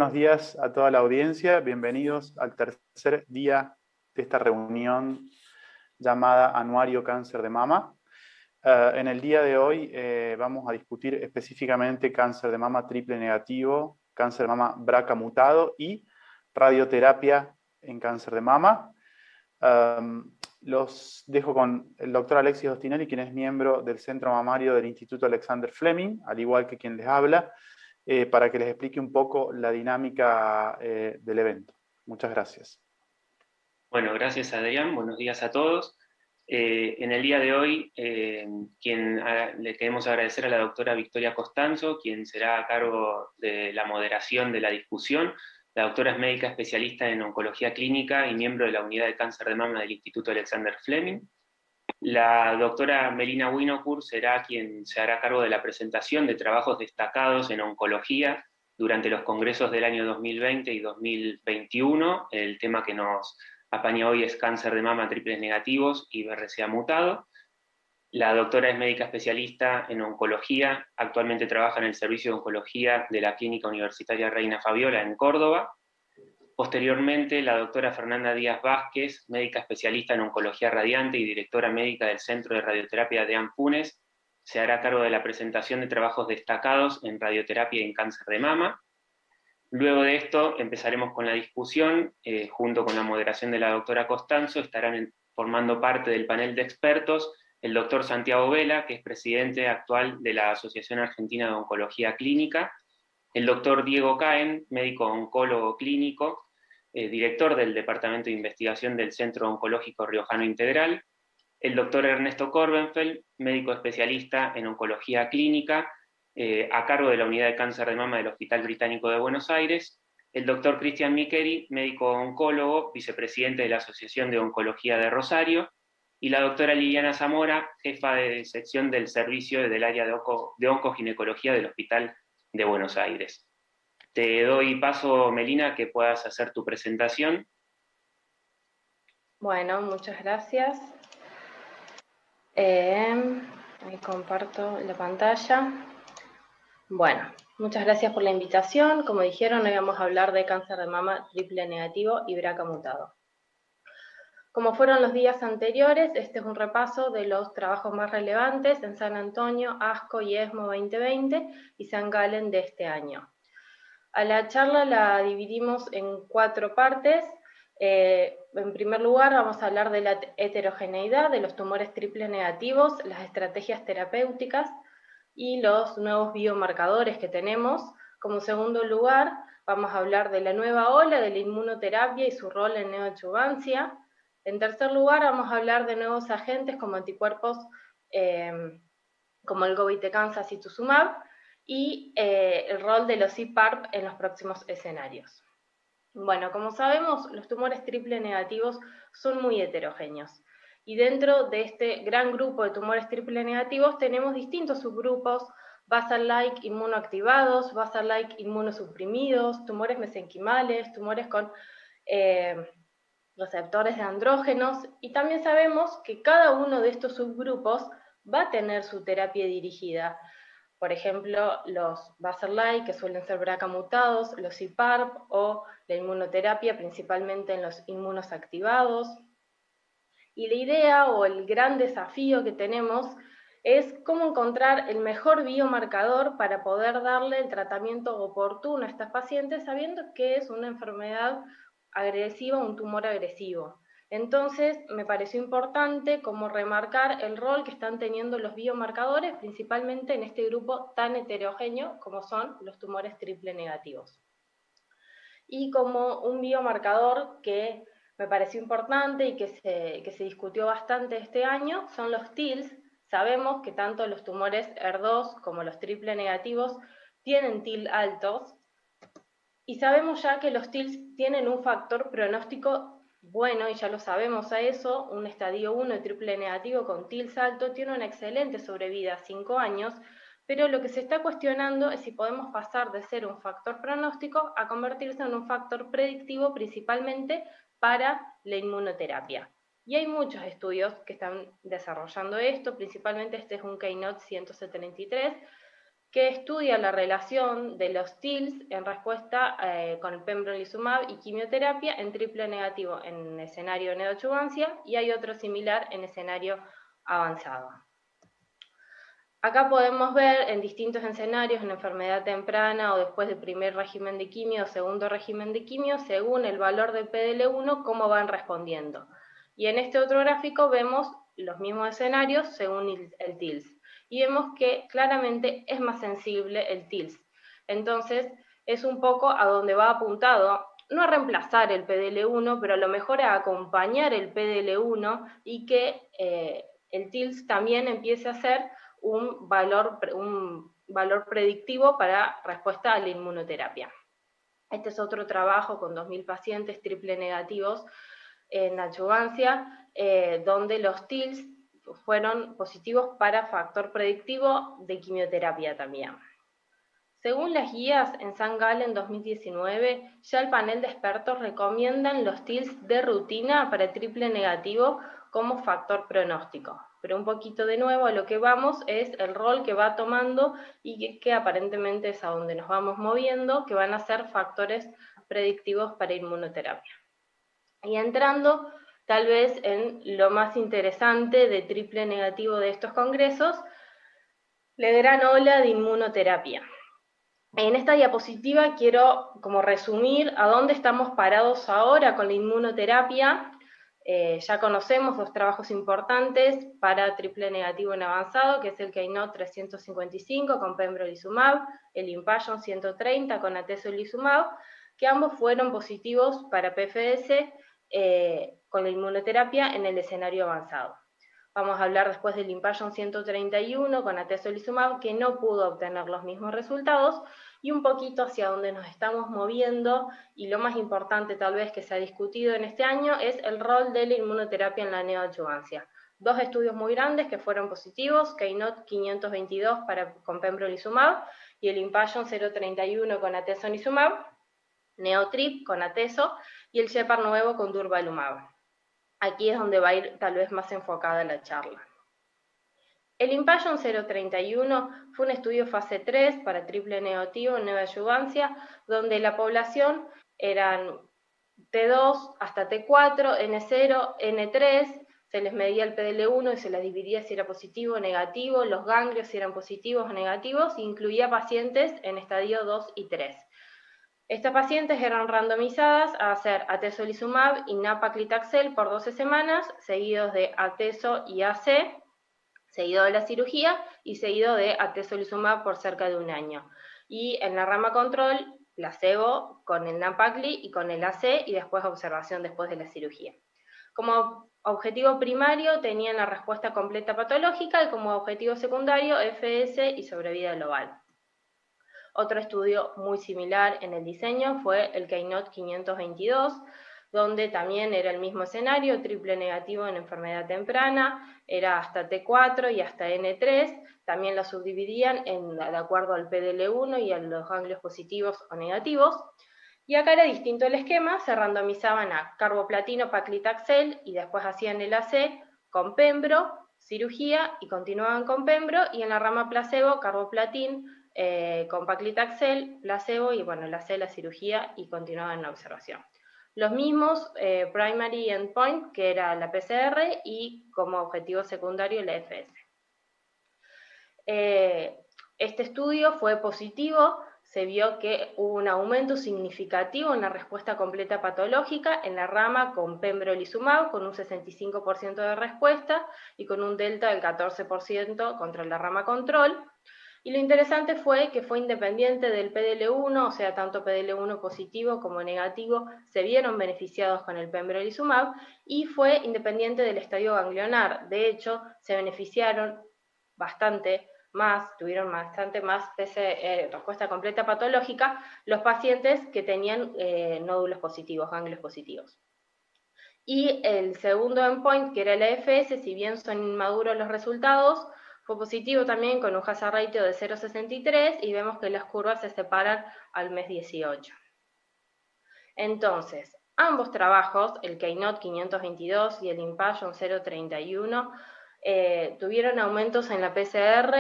buenos días a toda la audiencia. Bienvenidos al tercer día de esta reunión llamada Anuario Cáncer de Mama. En el día de hoy vamos a discutir específicamente cáncer de mama triple negativo, cáncer de mama BRCA mutado y radioterapia en cáncer de mama. Los dejo con el doctor Alexis Ostinelli, quien es miembro del Centro Mamario del Instituto Alexander Fleming, al igual que quien les habla, para que les explique un poco la dinámica del evento. Muchas gracias. Bueno, gracias Adrián, buenos días a todos. En el día de hoy le queremos agradecer a la doctora Victoria Costanzo, quien será a cargo de la moderación de la discusión. La doctora es médica especialista en oncología clínica y miembro de la unidad de cáncer de mama del Instituto Alexander Fleming. La doctora Melina Winokur será quien se hará cargo de la presentación de trabajos destacados en oncología durante los congresos del año 2020 y 2021. El tema que nos apaña hoy es cáncer de mama triples negativos y BRCA mutado. La doctora es médica especialista en oncología, actualmente trabaja en el servicio de oncología de la Clínica Universitaria Reina Fabiola en Córdoba. Posteriormente, la doctora Fernanda Díaz Vázquez, médica especialista en oncología radiante y directora médica del Centro de Radioterapia de Ampunes, se hará cargo de la presentación de trabajos destacados en radioterapia y en cáncer de mama. Luego de esto empezaremos con la discusión, junto con la moderación de la doctora Costanzo, estarán formando parte del panel de expertos el doctor Santiago Vela, que es presidente actual de la Asociación Argentina de Oncología Clínica, el doctor Diego Caen, médico oncólogo clínico, director del Departamento de Investigación del Centro Oncológico Riojano Integral, el doctor Ernesto Korbenfeld, médico especialista en oncología clínica, a cargo de la unidad de cáncer de mama del Hospital Británico de Buenos Aires, el doctor Cristian Micheri, médico oncólogo, vicepresidente de la Asociación de Oncología de Rosario, y la doctora Liliana Zamora, jefa de sección del servicio del área de oncoginecología del Hospital de Buenos Aires. Te doy paso, Melina, que puedas hacer tu presentación. Bueno, muchas gracias. Ahí comparto la pantalla. Bueno, muchas gracias por la invitación. Como dijeron, hoy vamos a hablar de cáncer de mama triple negativo y BRCA mutado. Como fueron los días anteriores, este es un repaso de los trabajos más relevantes en San Antonio, ASCO y ESMO 2020 y San Gallen de este año. A la charla la dividimos en 4 partes. En primer lugar, vamos a hablar de la heterogeneidad de los tumores triple negativos, las estrategias terapéuticas y los nuevos biomarcadores que tenemos. Como segundo lugar, vamos a hablar de la nueva ola de la inmunoterapia y su rol en neoadjuvancia. En tercer lugar, vamos a hablar de nuevos agentes como anticuerpos como el govitecan sacituzumab y el rol de los IPARP en los próximos escenarios. Bueno, como sabemos, los tumores triple negativos son muy heterogéneos. Y dentro de este gran grupo de tumores triple negativos tenemos distintos subgrupos, basal-like inmunoactivados, basal-like inmunosuprimidos, tumores mesenquimales, tumores con receptores de andrógenos, y también sabemos que cada uno de estos subgrupos va a tener su terapia dirigida. Por ejemplo, los basal-like, que suelen ser BRCA mutados, los IPARP o la inmunoterapia, principalmente en los inmunos activados. Y la idea o el gran desafío que tenemos es cómo encontrar el mejor biomarcador para poder darle el tratamiento oportuno a estas pacientes, sabiendo que es una enfermedad agresiva, un tumor agresivo. Entonces, me pareció importante como remarcar el rol que están teniendo los biomarcadores, principalmente en este grupo tan heterogéneo como son los tumores triple negativos. Y como un biomarcador que me pareció importante y que se discutió bastante este año son los TILs. Sabemos que tanto los tumores ER2 como los triple negativos tienen TIL altos, y sabemos ya que los TILs tienen un factor pronóstico bueno, y ya lo sabemos a eso. Un estadio 1 de triple negativo con TILs alto tiene una excelente sobrevida, 5 años, pero lo que se está cuestionando es si podemos pasar de ser un factor pronóstico a convertirse en un factor predictivo, principalmente para la inmunoterapia. Y hay muchos estudios que están desarrollando esto, principalmente este es un Keynote 173, que estudia la relación de los TILs en respuesta con el pembrolizumab y quimioterapia en triple negativo en escenario neoadjuvancia, y hay otro similar en escenario avanzado. Acá podemos ver en distintos escenarios, en enfermedad temprana o después del primer régimen de quimio o segundo régimen de quimio, según el valor de PDL1, cómo van respondiendo. Y en este otro gráfico vemos los mismos escenarios según el TILS. Y vemos que claramente es más sensible el TILS. Entonces, es un poco a donde va apuntado, no a reemplazar el PDL1, pero a lo mejor a acompañar el PDL1 y que el TILS también empiece a ser un valor predictivo para respuesta a la inmunoterapia. Este es otro trabajo con 2.000 pacientes triple negativos en adjuvancia, donde los TILs fueron positivos para factor predictivo de quimioterapia también. Según las guías en San Galen 2019, ya el panel de expertos recomiendan los TILs de rutina para triple negativo como factor pronóstico. Pero un poquito de nuevo a lo que vamos es el rol que va tomando y que aparentemente es a donde nos vamos moviendo, que van a ser factores predictivos para inmunoterapia. Y entrando tal vez en lo más interesante de triple negativo de estos congresos, la gran ola de inmunoterapia. En esta diapositiva quiero como resumir a dónde estamos parados ahora con la inmunoterapia. Ya conocemos dos trabajos importantes para triple negativo en avanzado, que es el KEYNOTE 355 con pembrolizumab, el IMPASSION 130 con atezolizumab, que ambos fueron positivos para PFS con la inmunoterapia en el escenario avanzado. Vamos a hablar después del IMPASSION 131 con atezolizumab, que no pudo obtener los mismos resultados, y un poquito hacia donde nos estamos moviendo, y lo más importante tal vez que se ha discutido en este año, es el rol de la inmunoterapia en la neoadjuvancia. Dos estudios muy grandes que fueron positivos, KEYNOTE 522 con pembrolizumab, y el IMPASSION 031 con atezolizumab, NeoTrip con atezo, y el SHEPARD nuevo con durvalumab. Aquí es donde va a ir tal vez más enfocada la charla. El IMPASSION 031 fue un estudio fase 3 para triple negativo en neoadjuvancia, donde la población eran T2 hasta T4, N0, N3, se les medía el PDL1 y se les dividía si era positivo o negativo, los ganglios si eran positivos o negativos, e incluía pacientes en estadio 2 y 3. Estas pacientes eran randomizadas a hacer atezolizumab y nab-paclitaxel por 12 semanas, seguidos de atezo y AC, seguido de la cirugía y seguido de atezolizumab por cerca de un año. Y en la rama control, placebo con el nab-pacli y con el AC, y después observación después de la cirugía. Como objetivo primario tenían la respuesta completa patológica y como objetivo secundario FS y sobrevida global. Otro estudio muy similar en el diseño fue el KEYNOTE 522, donde también era el mismo escenario, triple negativo en enfermedad temprana, era hasta T4 y hasta N3, también lo subdividían de acuerdo al PDL1 y a los ganglios positivos o negativos, y acá era distinto el esquema, se randomizaban a carboplatino, paclitaxel, y después hacían el AC con pembro, cirugía, y continuaban con pembro, y en la rama placebo, carboplatin, con paclitaxel, placebo, y bueno, el AC, la cirugía, y continuaban en la observación. Los mismos primary endpoint, que era la PCR, y como objetivo secundario la FS. Este estudio fue positivo, se vio que hubo un aumento significativo en la respuesta completa patológica en la rama con pembrolizumab, con un 65% de respuesta y con un delta del 14% contra la rama control. Y lo interesante fue que fue independiente del PDL1, o sea, tanto PDL1 positivo como negativo se vieron beneficiados con el pembrolizumab, y fue independiente del estadio ganglionar. De hecho, se beneficiaron bastante más, tuvieron bastante más respuesta completa patológica los pacientes que tenían nódulos positivos, ganglios positivos. Y el segundo endpoint, que era el EFS, si bien son inmaduros los resultados, fue positivo también con un hazard ratio de 0,63 y vemos que las curvas se separan al mes 18. Entonces, ambos trabajos, el KEYNOTE 522 y el IMPASSION 031, tuvieron aumentos en la PCR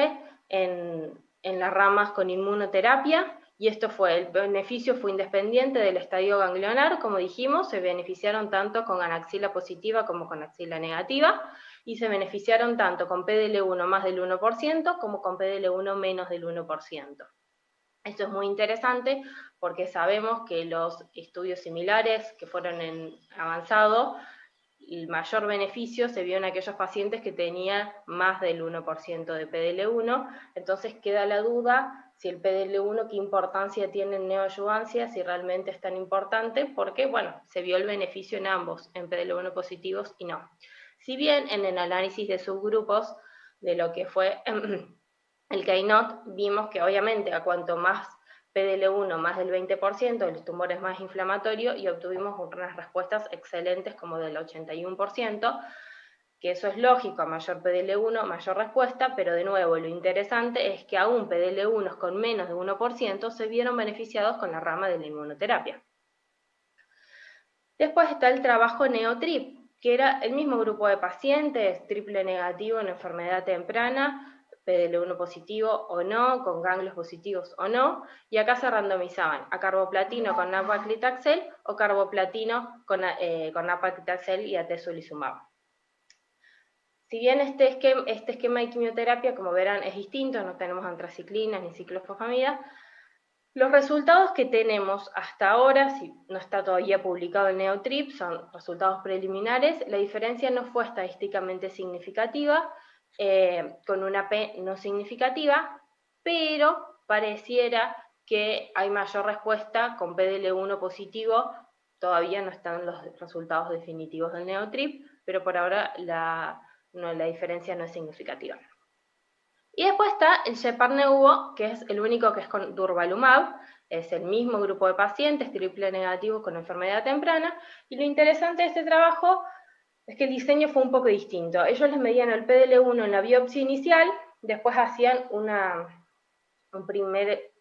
en en las ramas con inmunoterapia, y el beneficio fue independiente del estadio ganglionar, como dijimos, se beneficiaron tanto con anaxila positiva como con axila negativa, y se beneficiaron tanto con PDL1 más del 1% como con PDL1 menos del 1%. Esto es muy interesante porque sabemos que los estudios similares que fueron en avanzado, el mayor beneficio se vio en aquellos pacientes que tenían más del 1% de PDL1, entonces queda la duda si el PDL1 qué importancia tiene en neoadyuvancia, si realmente es tan importante, porque bueno, se vio el beneficio en ambos, en PDL1 positivos y no. Si bien en el análisis de subgrupos de lo que fue el Keynote, vimos que obviamente a cuanto más PDL1 más del 20%, el tumor es más inflamatorio y obtuvimos unas respuestas excelentes como del 81%, que eso es lógico, a mayor PDL1, mayor respuesta, pero de nuevo lo interesante es que aún PDL1 con menos de 1% se vieron beneficiados con la rama de la inmunoterapia. Después está el trabajo NeoTrip, que era el mismo grupo de pacientes, triple negativo en enfermedad temprana, PDL1 positivo o no, con ganglios positivos o no, y acá se randomizaban a carboplatino con nab-paclitaxel o carboplatino con nab-paclitaxel y atezolizumab. Si bien este esquema de quimioterapia, como verán, es distinto, no tenemos antraciclinas ni ciclofosfamida, los resultados que tenemos hasta ahora, si no está todavía publicado el NeoTrip, son resultados preliminares, la diferencia no fue estadísticamente significativa, con una P no significativa, pero pareciera que hay mayor respuesta con PDL1 positivo, todavía no están los resultados definitivos del NeoTrip, pero por ahora la diferencia no es significativa. Y después está el Shepard-Neuvo, que es el único que es con durvalumab, es el mismo grupo de pacientes, triple negativo con enfermedad temprana, y lo interesante de este trabajo es que el diseño fue un poco distinto. Ellos les medían el PDL1 en la biopsia inicial, después hacían un primer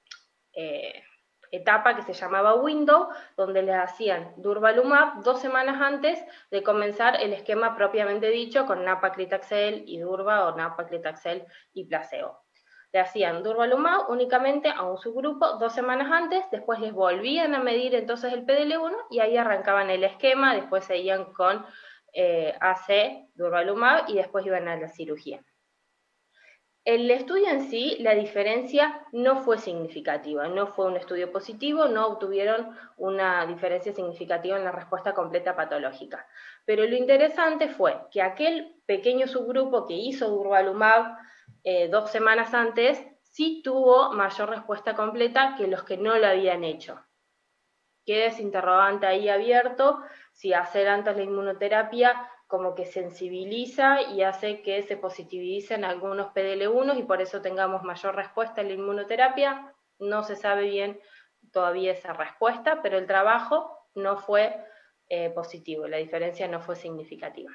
etapa que se llamaba window, donde les hacían durvalumab 2 semanas antes de comenzar el esquema propiamente dicho con nab-paclitaxel y durva o nab-paclitaxel y placebo. Le hacían durvalumab únicamente a un subgrupo 2 semanas antes, después les volvían a medir entonces el PDL1 y ahí arrancaban el esquema, después seguían con AC, durvalumab y después iban a la cirugía. El estudio en sí, la diferencia no fue significativa, no fue un estudio positivo, no obtuvieron una diferencia significativa en la respuesta completa patológica. Pero lo interesante fue que aquel pequeño subgrupo que hizo durvalumab 2 semanas antes, sí tuvo mayor respuesta completa que los que no lo habían hecho. Queda ese interrogante ahí abierto, si hacer antes la inmunoterapia como que sensibiliza y hace que se positivicen algunos PDL1 y por eso tengamos mayor respuesta en la inmunoterapia. No se sabe bien todavía esa respuesta, pero el trabajo no fue positivo, la diferencia no fue significativa.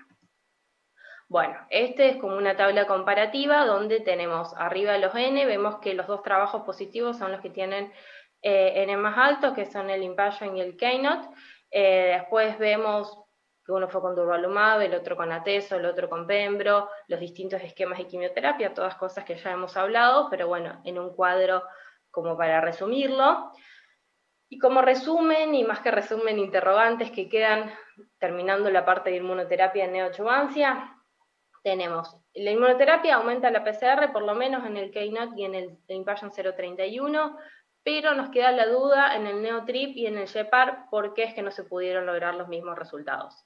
Bueno, este es como una tabla comparativa donde tenemos arriba los N, vemos que los dos trabajos positivos son los que tienen N más alto, que son el Impassion y el Keynote. Después vemos que uno fue con durvalumab, el otro con atezo, el otro con pembro, los distintos esquemas de quimioterapia, todas cosas que ya hemos hablado, pero bueno, en un cuadro como para resumirlo. Y como resumen, y más que resumen, interrogantes que quedan terminando la parte de inmunoterapia en neoadjuvancia, tenemos, la inmunoterapia aumenta la PCR, por lo menos en el Keynote y en el Impassion 031, pero nos queda la duda en el NeoTrip y en el Shepard por qué es que no se pudieron lograr los mismos resultados.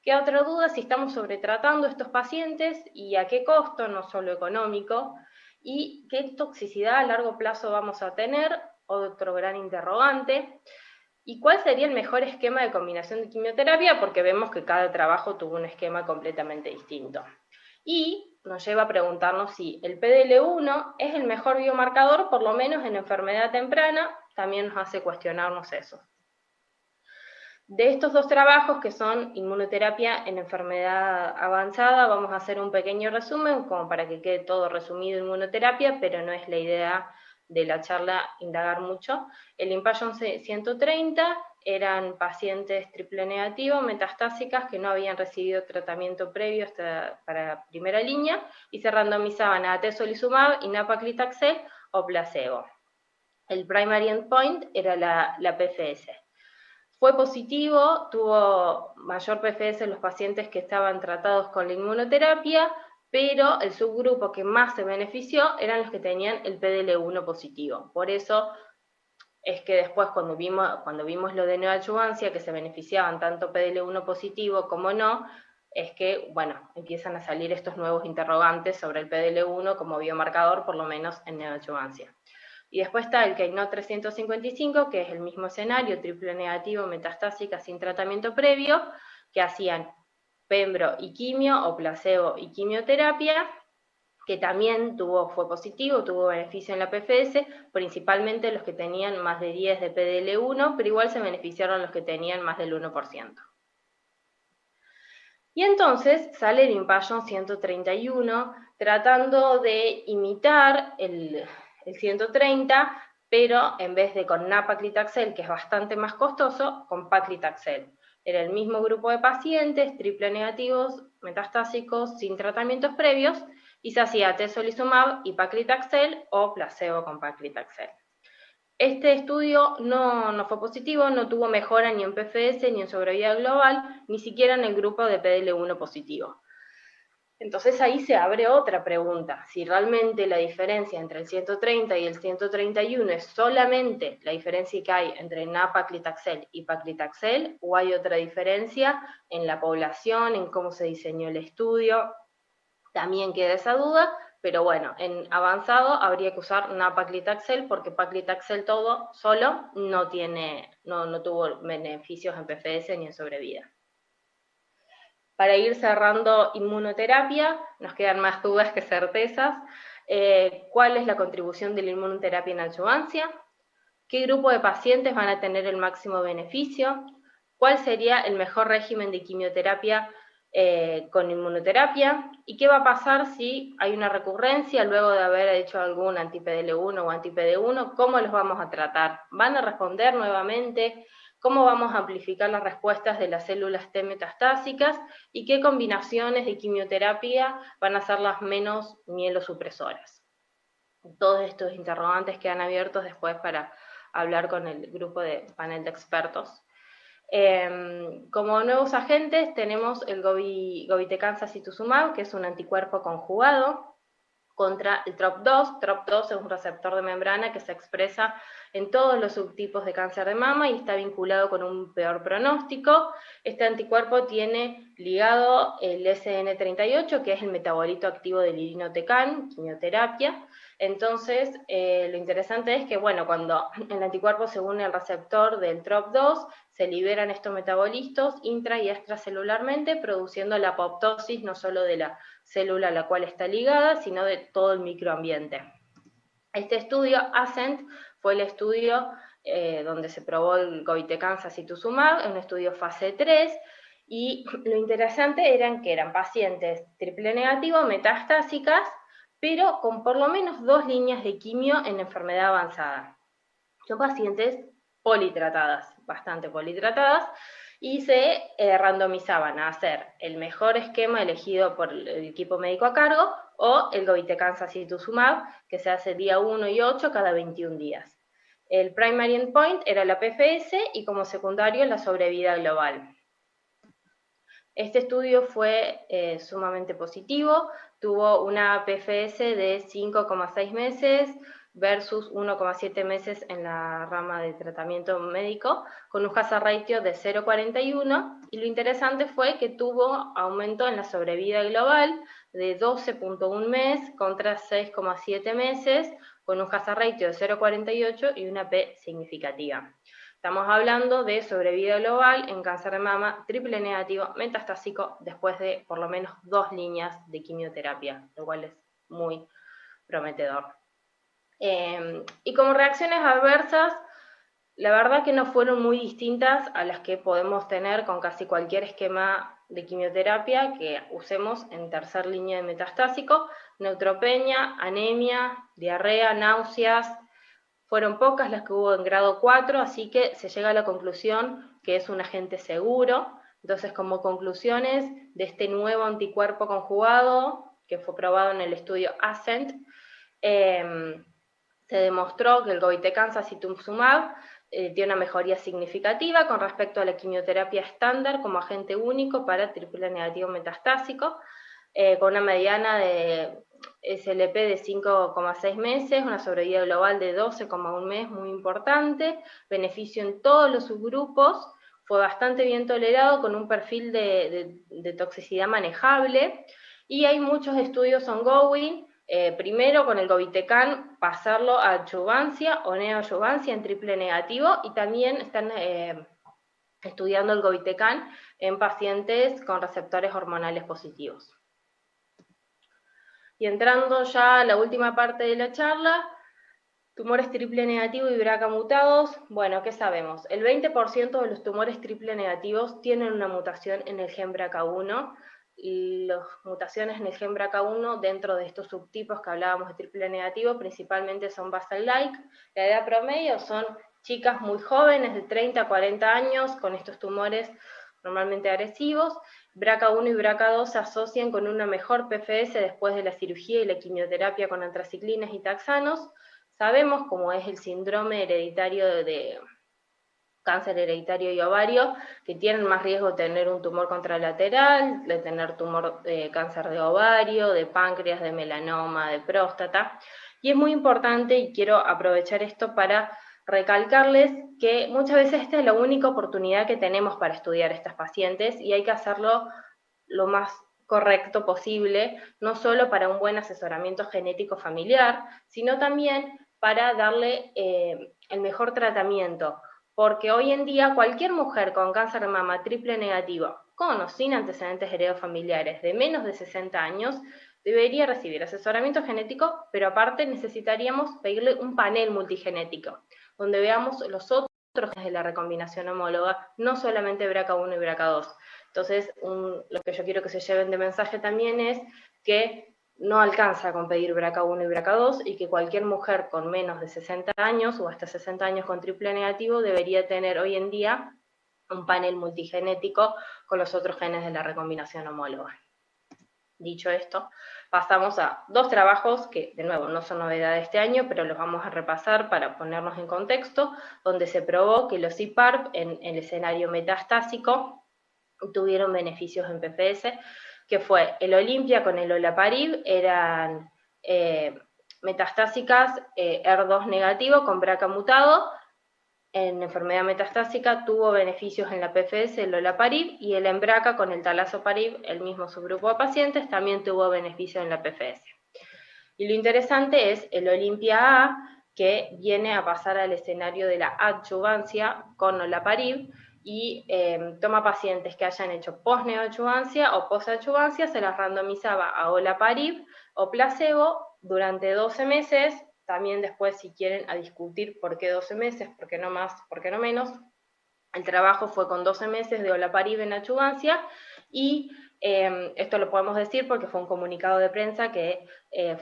Queda otra duda si estamos sobretratando a estos pacientes y a qué costo, no solo económico, y qué toxicidad a largo plazo vamos a tener, otro gran interrogante, y cuál sería el mejor esquema de combinación de quimioterapia, porque vemos que cada trabajo tuvo un esquema completamente distinto. Y nos lleva a preguntarnos si el PDL1 es el mejor biomarcador, por lo menos en enfermedad temprana, también nos hace cuestionarnos eso. De estos dos trabajos, que son inmunoterapia en enfermedad avanzada, vamos a hacer un pequeño resumen, como para que quede todo resumido en inmunoterapia, pero no es la idea de la charla indagar mucho. El Impassion 130 eran pacientes triple negativo, metastásicas, que no habían recibido tratamiento previo para primera línea, y se randomizaban a atezolizumab y nab-paclitaxel o placebo. El primary endpoint era la PFS. Fue positivo, tuvo mayor PFS en los pacientes que estaban tratados con la inmunoterapia, pero el subgrupo que más se benefició eran los que tenían el PDL1 positivo. Por eso es que después cuando vimos lo de neoadjuvancia, que se beneficiaban tanto PDL1 positivo como no, es que, bueno, empiezan a salir estos nuevos interrogantes sobre el PDL1 como biomarcador, por lo menos en neoadjuvancia. Y después está el Keynote 355, que es el mismo escenario, triple negativo, metastásica, sin tratamiento previo, que hacían pembro y quimio, o placebo y quimioterapia, que también fue positivo, tuvo beneficio en la PFS, principalmente los que tenían más de 10 de PDL1, pero igual se beneficiaron los que tenían más del 1%. Y entonces sale el Impassion 131, tratando de imitar el 130, pero en vez de con nab-paclitaxel, que es bastante más costoso, con paclitaxel. Era el mismo grupo de pacientes, triple negativos, metastásicos, sin tratamientos previos, y se hacía tesolizumab y paclitaxel o placebo con paclitaxel. Este estudio no fue positivo, no tuvo mejora ni en PFS, ni en sobrevida global, ni siquiera en el grupo de PDL1 positivo. Entonces ahí se abre otra pregunta, si realmente la diferencia entre el 130 y el 131 es solamente la diferencia que hay entre nab-paclitaxel y paclitaxel, o hay otra diferencia en la población, en cómo se diseñó el estudio. También queda esa duda, pero bueno, en avanzado habría que usar nab-paclitaxel porque paclitaxel solo no tuvo beneficios en PFS ni en sobrevida. Para ir cerrando inmunoterapia, nos quedan más dudas que certezas. ¿Cuál es la contribución de la inmunoterapia en adjuvancia? ¿Qué grupo de pacientes van a tener el máximo beneficio? ¿Cuál sería el mejor régimen de quimioterapia con inmunoterapia? ¿Y qué va a pasar si hay una recurrencia luego de haber hecho algún anti-PDL1 o anti-PD1? ¿Cómo los vamos a tratar? ¿Van a responder nuevamente? ¿Cómo vamos a amplificar las respuestas de las células T metastásicas? ¿Y qué combinaciones de quimioterapia van a ser las menos mielosupresoras? Todos estos interrogantes quedan abiertos después para hablar con el grupo de panel de expertos. Como nuevos agentes tenemos el govitecansa-cetuximab, que es un anticuerpo conjugado contra el TROP2. TROP2 es un receptor de membrana que se expresa en todos los subtipos de cáncer de mama y está vinculado con un peor pronóstico. Este anticuerpo tiene ligado el SN38, que es el metabolito activo del irinotecan, quimioterapia. Entonces, lo interesante es que, bueno, cuando el anticuerpo se une al receptor del TROP2, se liberan estos metabolitos intra y extracelularmente, produciendo la apoptosis no solo de la célula a la cual está ligada, sino de todo el microambiente. Este estudio, ASCENT, fue el estudio donde se probó el govitecansa-cetuximab, un estudio fase 3, y lo interesante que eran pacientes triple negativo, metastásicas, pero con por lo menos 2 líneas de quimio en enfermedad avanzada. Son pacientes politratadas, bastante politratadas, y se randomizaban a hacer el mejor esquema elegido por el equipo médico a cargo o el govitecansa-cetuximab, que se hace día 1 y 8 cada 21 días. El primary endpoint era la PFS y como secundario la sobrevida global. Este estudio fue sumamente positivo, tuvo una PFS de 5,6 meses versus 1,7 meses en la rama de tratamiento médico, con un hazard ratio de 0,41, y lo interesante fue que tuvo aumento en la sobrevida global de 12,1 meses contra 6,7 meses, con un hazard ratio de 0,48 y una P significativa. Estamos hablando de sobrevida global en cáncer de mama triple negativo metastásico después de por lo menos 2 líneas de quimioterapia, lo cual es muy prometedor. Y como reacciones adversas, la verdad que no fueron muy distintas a las que podemos tener con casi cualquier esquema de quimioterapia que usemos en tercer línea de metastásico: neutropenia, anemia, diarrea, náuseas. Fueron pocas las que hubo en grado 4, así que se llega a la conclusión que es un agente seguro. Entonces, como conclusiones de este nuevo anticuerpo conjugado, que fue probado en el estudio ASCENT, se demostró que el govitecan sacituzumab tiene una mejoría significativa con respecto a la quimioterapia estándar como agente único para triple negativo metastásico, con una mediana de SLP de 5,6 meses, una sobrevida global de 12,1 mes, muy importante, beneficio en todos los subgrupos, fue bastante bien tolerado con un perfil de toxicidad manejable, y hay muchos estudios ongoing, primero con el govitecan pasarlo a adjuvancia o neoadjuvancia en triple negativo, y también están estudiando el govitecan en pacientes con receptores hormonales positivos. Y entrando ya a la última parte de la charla, tumores triple negativo y BRCA mutados. Bueno, ¿qué sabemos? El 20% de los tumores triple negativos tienen una mutación en el gen BRCA1, y las mutaciones en el gen BRCA1 dentro de estos subtipos que hablábamos de triple negativo principalmente son basal-like. La edad promedio son chicas muy jóvenes, de 30 a 40 años, con estos tumores normalmente agresivos. BRCA1 y BRCA2 se asocian con una mejor PFS después de la cirugía y la quimioterapia con antraciclinas y taxanos. Sabemos cómo es el síndrome hereditario de cáncer hereditario y ovario, que tienen más riesgo de tener un tumor contralateral, de tener cáncer de ovario, de páncreas, de melanoma, de próstata. Y es muy importante, y quiero aprovechar esto para recalcarles que muchas veces esta es la única oportunidad que tenemos para estudiar a estas pacientes, y hay que hacerlo lo más correcto posible, no solo para un buen asesoramiento genético familiar, sino también para darle el mejor tratamiento, porque hoy en día cualquier mujer con cáncer de mama triple negativo, con o sin antecedentes heredofamiliares de menos de 60 años, debería recibir asesoramiento genético, pero aparte necesitaríamos pedirle un panel multigenético, donde veamos los otros genes de la recombinación homóloga, no solamente BRCA1 y BRCA2. Entonces, lo que yo quiero que se lleven de mensaje también es que no alcanza con pedir BRCA1 y BRCA2, y que cualquier mujer con menos de 60 años o hasta 60 años con triple negativo debería tener hoy en día un panel multigenético con los otros genes de la recombinación homóloga. Dicho esto, pasamos a dos trabajos que, de nuevo, no son novedad de este año, pero los vamos a repasar para ponernos en contexto, donde se probó que los IPARP en el escenario metastásico tuvieron beneficios en PFS, que fue el Olimpia con el olaparib, eran metastásicas ER2 negativo con BRCA mutado. En enfermedad metastásica tuvo beneficios en la PFS el olaparib, y el EMBRACA con el talazoparib, el mismo subgrupo de pacientes, también tuvo beneficio en la PFS. Y lo interesante es el Olimpia A, que viene a pasar al escenario de la adjuvancia con olaparib, y toma pacientes que hayan hecho post-neoadjuvancia o post-adjuvancia, se las randomizaba a olaparib o placebo durante 12 meses, también después si quieren a discutir por qué 12 meses, por qué no más, por qué no menos. El trabajo fue con 12 meses de olaparib en adjuvancia, y esto lo podemos decir porque fue un comunicado de prensa que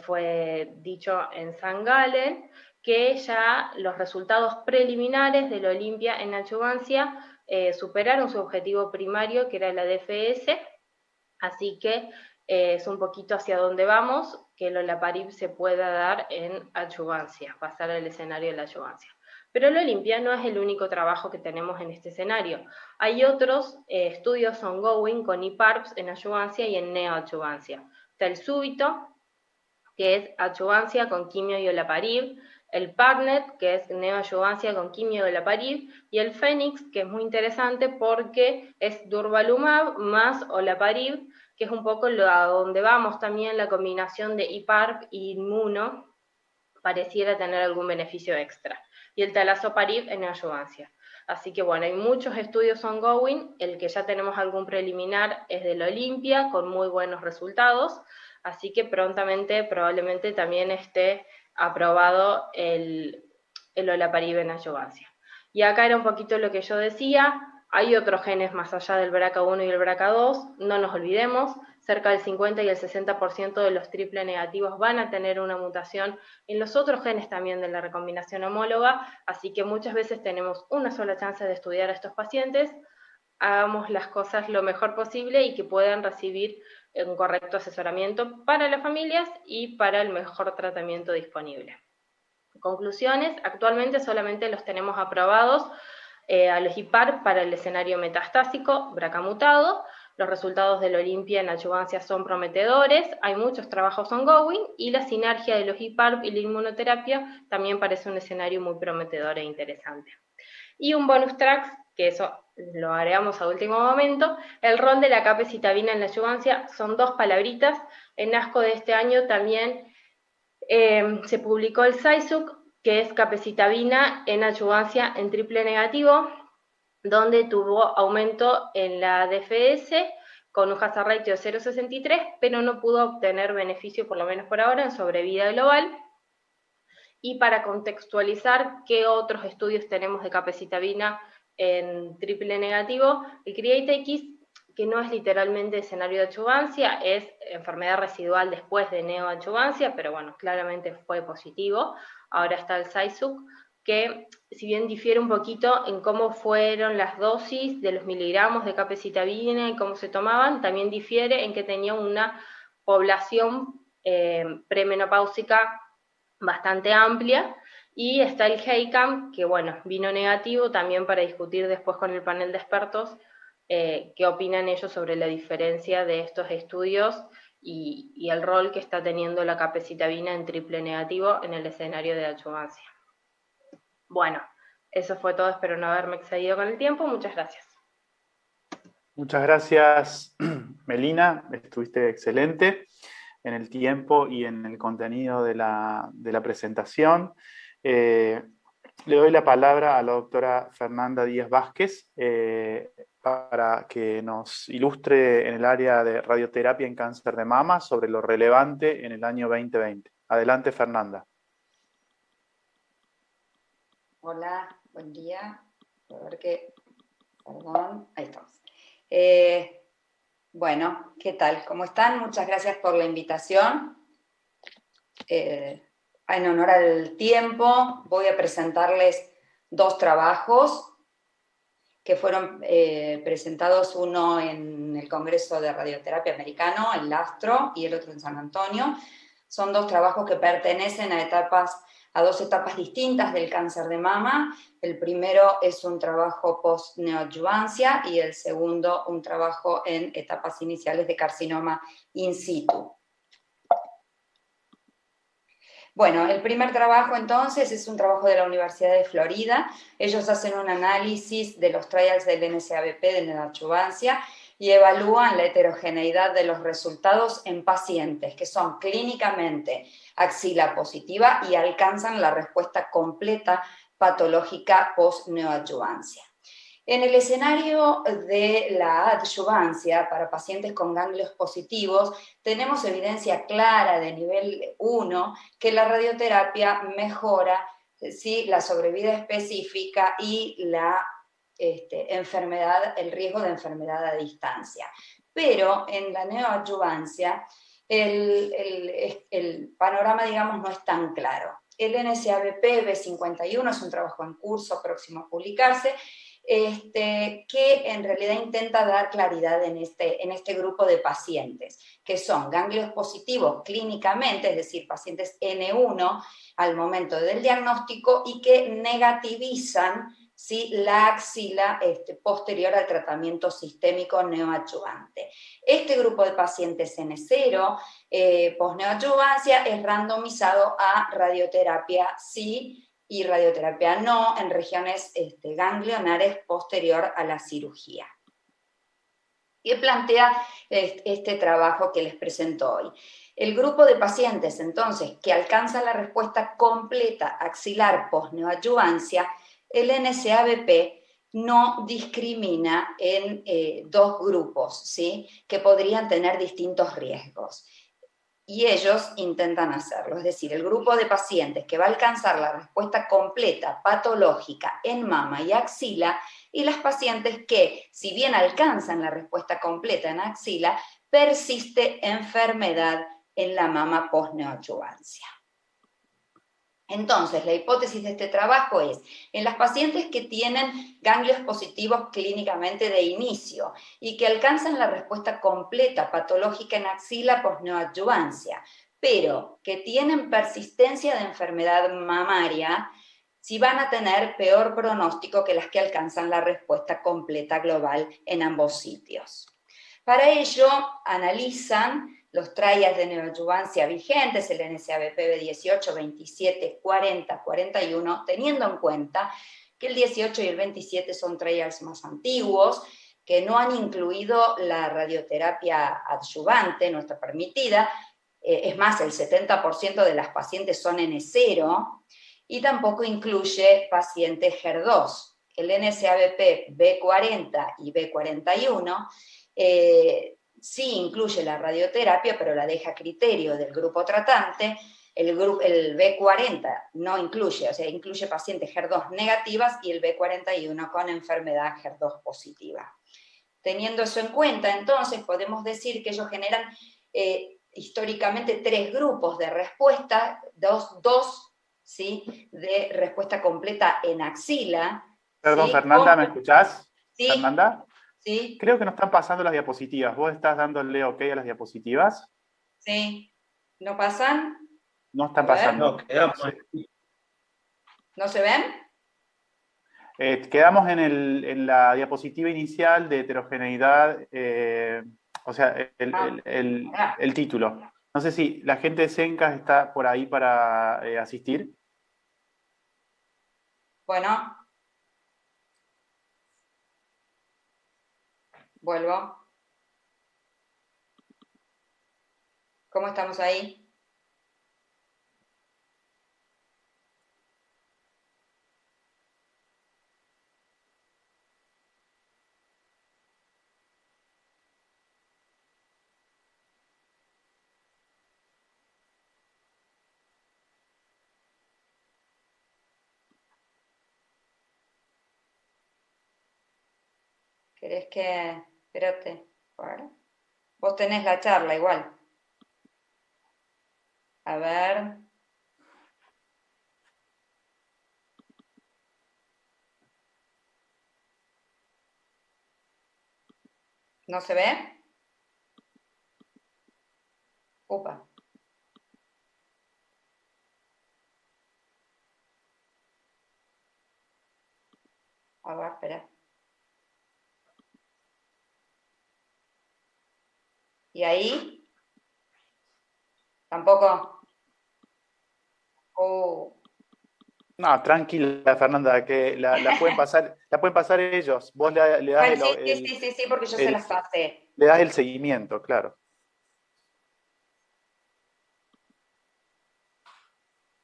fue dicho en St. Gallen, que ya los resultados preliminares del Olimpia en adjuvancia superaron su objetivo primario, que era la DFS, así que es un poquito hacia dónde vamos, que el olaparib se pueda dar en adjuvancia, pasar al escenario de la adjuvancia. Pero el Olimpia no es el único trabajo que tenemos en este escenario. Hay otros estudios ongoing con IPARPs en adjuvancia y en neoadjuvancia. Está el súbito, que es adjuvancia con quimio y olaparib, el PARNET, que es neoadjuvancia con quimio y olaparib, y el Fénix, que es muy interesante porque es durvalumab más olaparib, que es un poco a donde vamos también la combinación de IPARP y inmuno, pareciera tener algún beneficio extra. Y el talazoparib en adjuvancia. Así que bueno, hay muchos estudios ongoing, el que ya tenemos algún preliminar es del Olimpia, con muy buenos resultados, así que prontamente probablemente también esté aprobado el olaparib en adjuvancia. Y acá era un poquito lo que yo decía, hay otros genes más allá del BRCA1 y el BRCA2, no nos olvidemos, cerca del 50 y el 60% de los triple negativos van a tener una mutación en los otros genes también de la recombinación homóloga, así que muchas veces tenemos una sola chance de estudiar a estos pacientes, hagamos las cosas lo mejor posible y que puedan recibir un correcto asesoramiento para las familias y para el mejor tratamiento disponible. Conclusiones: actualmente solamente los tenemos aprobados a los IPAR para el escenario metastásico, BRCA mutado. Los resultados del Olimpia en adyuvancia son prometedores, hay muchos trabajos ongoing, y la sinergia de los IPAR y la inmunoterapia también parece un escenario muy prometedor e interesante. Y un bonus track, que eso lo agregamos a último momento: el rol de la capecitabina en la adyuvancia. Son 2 palabritas. En ASCO de este año también se publicó el SAISUC, que es capecitabina en adyuvancia en triple negativo, donde tuvo aumento en la DFS con un hazard ratio de 0,63, pero no pudo obtener beneficio, por lo menos por ahora, en sobrevida global. Y para contextualizar qué otros estudios tenemos de capecitabina en triple negativo, el CREATE-X, que no es literalmente escenario de adyuvancia, es enfermedad residual después de neoadyuvancia, pero bueno, claramente fue positivo. Ahora está el SAISUC, que si bien difiere un poquito en cómo fueron las dosis de los miligramos de capecitabina y cómo se tomaban, también difiere en que tenía una población premenopáusica bastante amplia. Y está el HEICAM, que bueno, vino negativo, también para discutir después con el panel de expertos qué opinan ellos sobre la diferencia de estos estudios y el rol que está teniendo la capecitabina en triple negativo en el escenario de adyuvancia. Bueno, eso fue todo, espero no haberme excedido con el tiempo. Muchas gracias. Muchas gracias, Melina, estuviste excelente en el tiempo y en el contenido de la presentación. Le doy la palabra a la doctora Fernanda Díaz Vázquez para que nos ilustre en el área de radioterapia en cáncer de mama sobre lo relevante en el año 2020. Adelante, Fernanda. Hola, buen día. A ver qué... Perdón, ahí estamos. Bueno, ¿qué tal? ¿Cómo están? Muchas gracias por la invitación. En honor al tiempo, voy a presentarles 2 trabajos que fueron presentados, uno en el Congreso de Radioterapia Americano, en Lastro, y el otro en San Antonio. Son 2 trabajos que pertenecen a 2 etapas distintas del cáncer de mama. El primero es un trabajo post-neoadyuvancia y el segundo un trabajo en etapas iniciales de carcinoma in situ. Bueno, el primer trabajo entonces es un trabajo de la Universidad de Florida. Ellos hacen un análisis de los trials del NSABP de neoadyuvancia y evalúan la heterogeneidad de los resultados en pacientes que son clínicamente axila positiva y alcanzan la respuesta completa patológica post-neoadyuvancia. En el escenario de la adyuvancia para pacientes con ganglios positivos, tenemos evidencia clara de nivel 1 que la radioterapia mejora la sobrevida específica y la enfermedad, el riesgo de enfermedad a distancia. Pero en la neoadyuvancia el panorama, digamos, no es tan claro. El NSABP B51 es un trabajo en curso próximo a publicarse, que en realidad intenta dar claridad en este grupo de pacientes, que son ganglios positivos clínicamente, es decir, pacientes N1 al momento del diagnóstico y que negativizan la axila posterior al tratamiento sistémico neoadyuvante. Este grupo de pacientes N0 post-neoadyuvancia es randomizado a radioterapia sí y radioterapia no en regiones ganglionares posterior a la cirugía. Y plantea este trabajo que les presento hoy. El grupo de pacientes, entonces, que alcanza la respuesta completa axilar post-neoadyuvancia, el NSABP no discrimina en 2 grupos, ¿sí?, que podrían tener distintos riesgos. Y ellos intentan hacerlo, es decir, el grupo de pacientes que va a alcanzar la respuesta completa patológica en mama y axila, y las pacientes que, si bien alcanzan la respuesta completa en axila, persiste enfermedad en la mama post-neoadyuvancia. Entonces, la hipótesis de este trabajo es, en las pacientes que tienen ganglios positivos clínicamente de inicio y que alcanzan la respuesta completa patológica en axila post-neoadyuvancia, pero que tienen persistencia de enfermedad mamaria, si van a tener peor pronóstico que las que alcanzan la respuesta completa global en ambos sitios. Para ello, analizan los trials de neoadjuvancia vigentes, el NSABP 18, 27, 40, 41, teniendo en cuenta que el 18 y el 27 son trials más antiguos, que no han incluido la radioterapia adyuvante, no está permitida, es más, el 70% de las pacientes son N0, y tampoco incluye pacientes HER2. El NSABP B40 y B41 sí incluye la radioterapia, pero la deja a criterio del grupo tratante. El B40 no incluye, o sea, incluye pacientes HER2 negativas y el B41 con enfermedad HER2 positiva. Teniendo eso en cuenta, entonces, podemos decir que ellos generan históricamente 3 grupos de respuesta, dos ¿sí? de respuesta completa en axila. Perdón, ¿sí? Fernanda, ¿me escuchás? ¿Sí? ¿Fernanda? Sí. Creo que no están pasando las diapositivas. ¿Vos estás dándole OK a las diapositivas? Sí. ¿No pasan? No están A ver. pasando. No, quedamos. ¿No se ven? Quedamos en la diapositiva inicial de heterogeneidad, o sea, el título. No sé si la gente de Sencas está por ahí para asistir. Bueno. Vuelvo. ¿Cómo estamos ahí? ¿Querés que...? Espérate. Bueno. Vos tenés la charla igual. A ver. ¿No se ve? Upa. A ver, espera. ¿Y ahí? ¿Tampoco? No, tranquila, Fernanda, que la pueden pasar ellos. Vos le das Bueno, sí, porque yo se las pasé. le das el seguimiento, claro.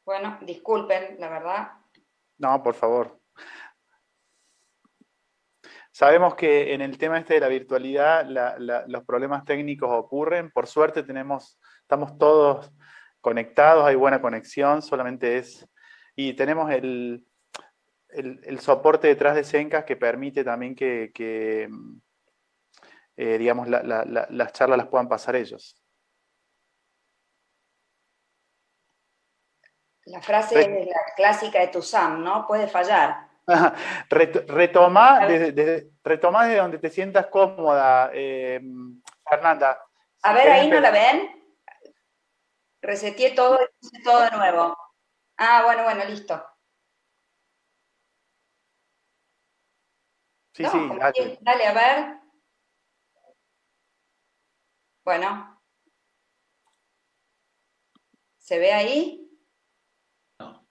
Bueno, disculpen, la verdad. No, por favor. Sabemos que en el tema este de la virtualidad los problemas técnicos ocurren. Por suerte estamos todos conectados, hay buena conexión, solamente es... Y tenemos el soporte detrás de Sencas que permite también que digamos, las charlas las puedan pasar ellos. La frase es la clásica de Tuzán, ¿no? Puede fallar. Retomá desde donde te sientas cómoda, Fernanda. A ver, ahí no la ven. Reseteé todo y puse todo de nuevo. Ah, bueno, listo. Sí, no, sí, dale, a ver. Bueno. ¿Se ve ahí? No.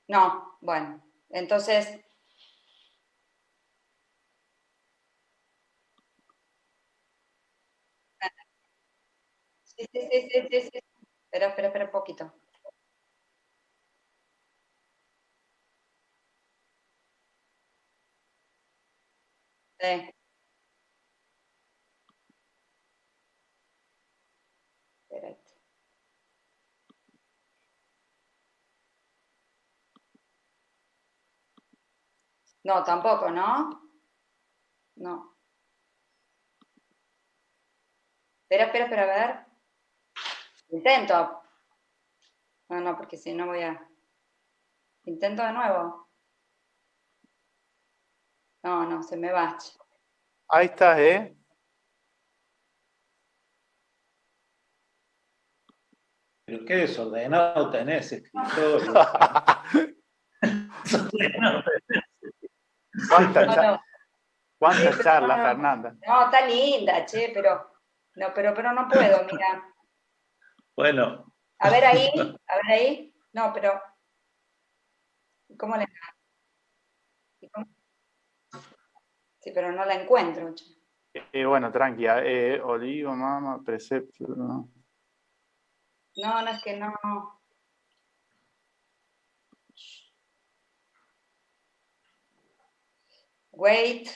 No, bueno. Entonces... Sí. Espera un poquito. Sí. Espérate. No, tampoco, ¿no? No. Espera, a ver. Intento. No, porque si no voy a... Intento de nuevo. No, se me va. Ahí estás, ¿eh? Pero qué desordenado tenés, escritorio. Desordenado ¿Cuántas Sí, charlas, no, Fernanda? no, está linda, che, pero no puedo, mira. Bueno, A ver ahí. No, pero ¿cómo le? ¿Cómo? Sí, pero no la encuentro, che. Bueno, tranqui. Olivo, mama, precepto. ¿No? No, es que no. Wait,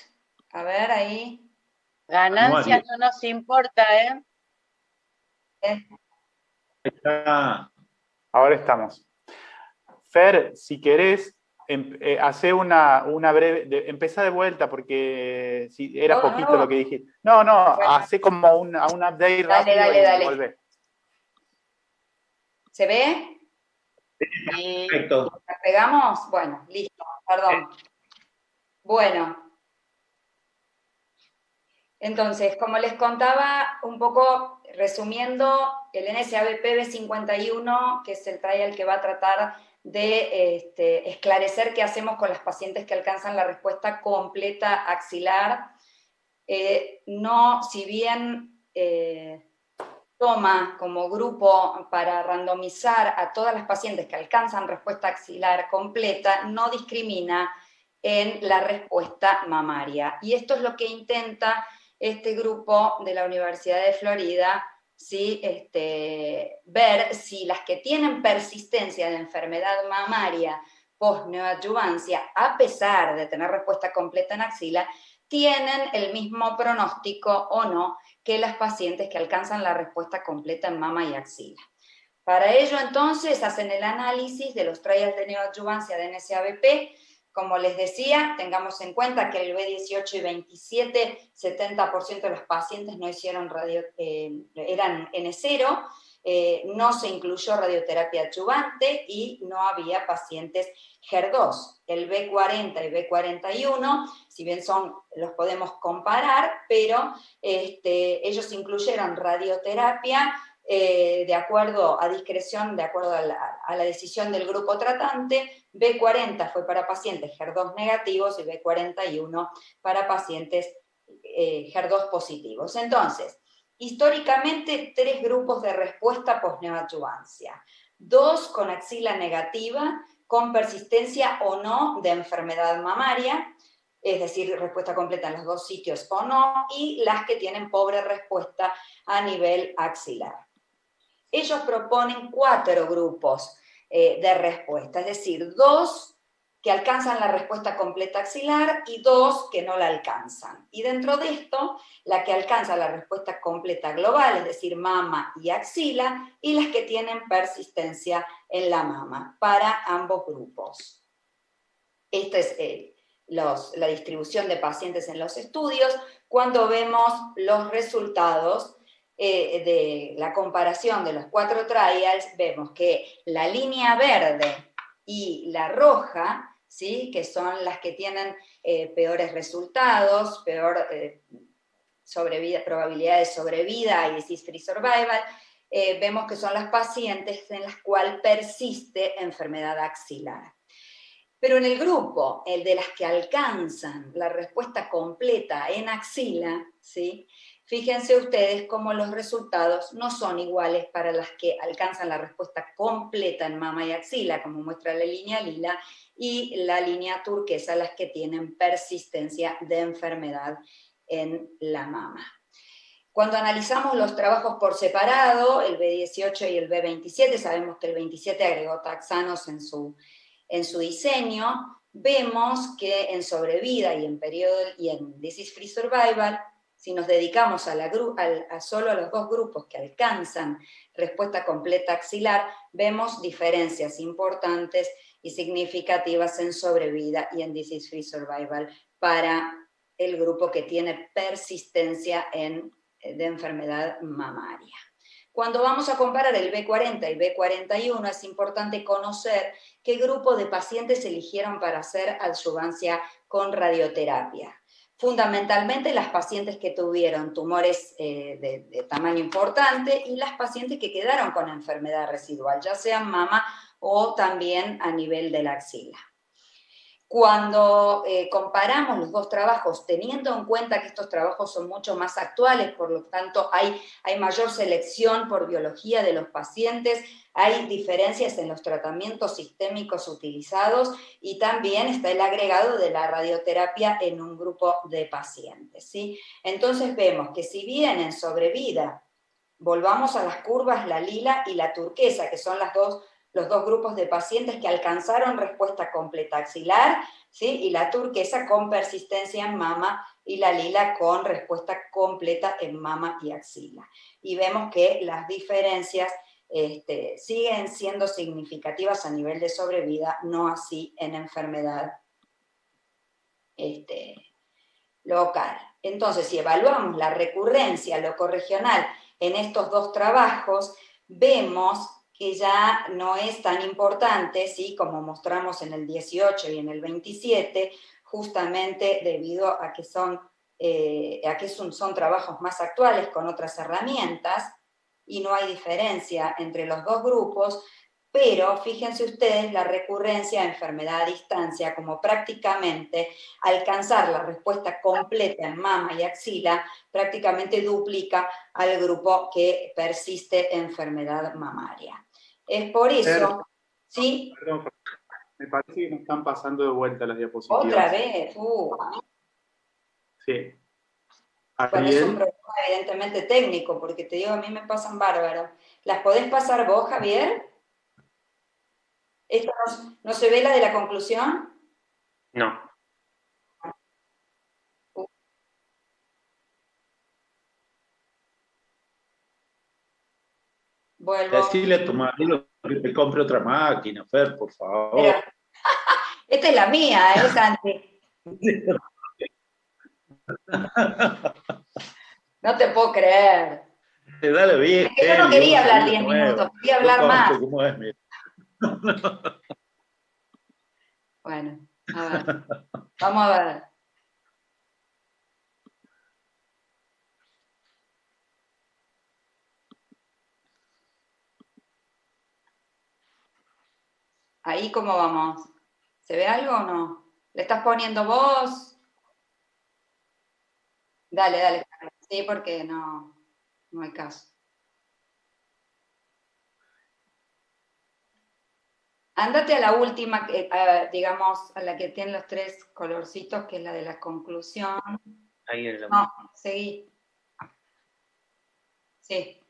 a ver ahí. Ganancias no nos importa, ¿eh? está. Ahora estamos. Fer, si querés, hace una breve. Empezá de vuelta porque si era ¿Todo poquito nuevo? lo que dije. No, Bueno. hace como un update rápido y volvé. ¿Se ve? Perfecto. ¿La pegamos? Bueno, listo, perdón. Bueno. Entonces, como les contaba, un poco resumiendo, el NSABP B51, que es el trial que va a tratar de esclarecer qué hacemos con las pacientes que alcanzan la respuesta completa axilar. No, si bien toma como grupo para randomizar a todas las pacientes que alcanzan respuesta axilar completa, no discrimina en la respuesta mamaria. Y esto es lo que intenta este grupo de la Universidad de Florida, ¿sí? Ver si las que tienen persistencia de enfermedad mamaria post-neoadyuvancia, a pesar de tener respuesta completa en axila, tienen el mismo pronóstico o no que las pacientes que alcanzan la respuesta completa en mama y axila. Para ello, entonces, hacen el análisis de los trials de neoadyuvancia de NSABP. Como les decía, tengamos en cuenta que el B18 y 27, 70% de los pacientes no hicieron eran N0, no se incluyó radioterapia adyuvante y no había pacientes HER2. El B40 y B41, si bien los podemos comparar, pero ellos incluyeron radioterapia de acuerdo a discreción, de acuerdo a la decisión del grupo tratante. B40 fue para pacientes HER2 negativos y B41 para pacientes HER2 positivos. Entonces, históricamente, 3 grupos de respuesta post-neoadyuvancia. 2 con axila negativa, con persistencia o no de enfermedad mamaria, es decir, respuesta completa en los 2 sitios o no, y las que tienen pobre respuesta a nivel axilar. Ellos proponen 4 grupos de respuesta, es decir, 2 que alcanzan la respuesta completa axilar y 2 que no la alcanzan. Y dentro de esto, la que alcanza la respuesta completa global, es decir, mama y axila, y las que tienen persistencia en la mama, para ambos grupos. Esta es la distribución de pacientes en los estudios. Cuando vemos los resultados de la comparación de los 4 trials, vemos que la línea verde y la roja, ¿sí?, que son las que tienen peores resultados, peor probabilidad de sobrevida y disease-free survival, vemos que son las pacientes en las cuales persiste enfermedad axilar. Pero en el grupo, el de las que alcanzan la respuesta completa en axila, ¿sí?, fíjense ustedes cómo los resultados no son iguales para las que alcanzan la respuesta completa en mama y axila, como muestra la línea lila, y la línea turquesa, las que tienen persistencia de enfermedad en la mama. Cuando analizamos los trabajos por separado, el B18 y el B27, sabemos que el 27 agregó taxanos en su diseño, vemos que en sobrevida y en periodo y en disease-free survival, si nos dedicamos solo a los 2 grupos que alcanzan respuesta completa axilar, vemos diferencias importantes y significativas en sobrevida y en disease-free survival para el grupo que tiene persistencia de enfermedad mamaria. Cuando vamos a comparar el B40 y B41, es importante conocer qué grupo de pacientes eligieron para hacer adyuvancia con radioterapia. fundamentalmente las pacientes que tuvieron tumores de tamaño importante y las pacientes que quedaron con enfermedad residual, ya sea en mama o también a nivel de la axila. Cuando comparamos los dos trabajos, teniendo en cuenta que estos trabajos son mucho más actuales, por lo tanto hay mayor selección por biología de los pacientes, hay diferencias en los tratamientos sistémicos utilizados y también está el agregado de la radioterapia en un grupo de pacientes, ¿sí? Entonces vemos que si bien en sobrevida, volvamos a las curvas, la lila y la turquesa, que son los dos grupos de pacientes que alcanzaron respuesta completa axilar, ¿sí? Y la turquesa con persistencia en mama y la lila con respuesta completa en mama y axila. Y vemos que las diferencias siguen siendo significativas a nivel de sobrevida, no así en enfermedad local. Entonces, si evaluamos la recurrencia locorregional en estos dos trabajos, vemos que ya no es tan importante, ¿sí? Como mostramos en el 18 y en el 27, justamente debido a que son trabajos más actuales con otras herramientas, y no hay diferencia entre los dos grupos, pero fíjense ustedes la recurrencia de enfermedad a distancia, como prácticamente alcanzar la respuesta completa en mama y axila, prácticamente duplica al grupo que persiste enfermedad mamaria. Es por eso, ¿sí? Perdón, me parece que me están pasando de vuelta las diapositivas. Otra vez, Sí. Bueno, es un problema evidentemente técnico, porque te digo, a mí me pasan bárbaro. ¿Las podés pasar vos, Javier? ¿Esto no se ve la de la conclusión? No. Vuelvo. Decirle a tu marido que te compre otra máquina, Fer, por favor. Pero, esta es la mía, Santi. No te puedo creer. Dale bien. Es que yo no quería hablar 10 minutos, quería hablar más. ¿Cómo es, mira? Bueno, a ver. Vamos a ver. Ahí, ¿cómo vamos? ¿Se ve algo o no? ¿Le estás poniendo voz? Dale. Sí, porque no hay caso. Ándate a la última, digamos, a la que tiene los 3 colorcitos, que es la de la conclusión. Ahí en la... No, seguí. Sí.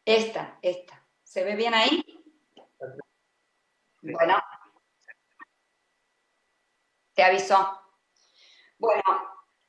Esta. ¿Se ve bien ahí? Bueno. Te avisó. Bueno,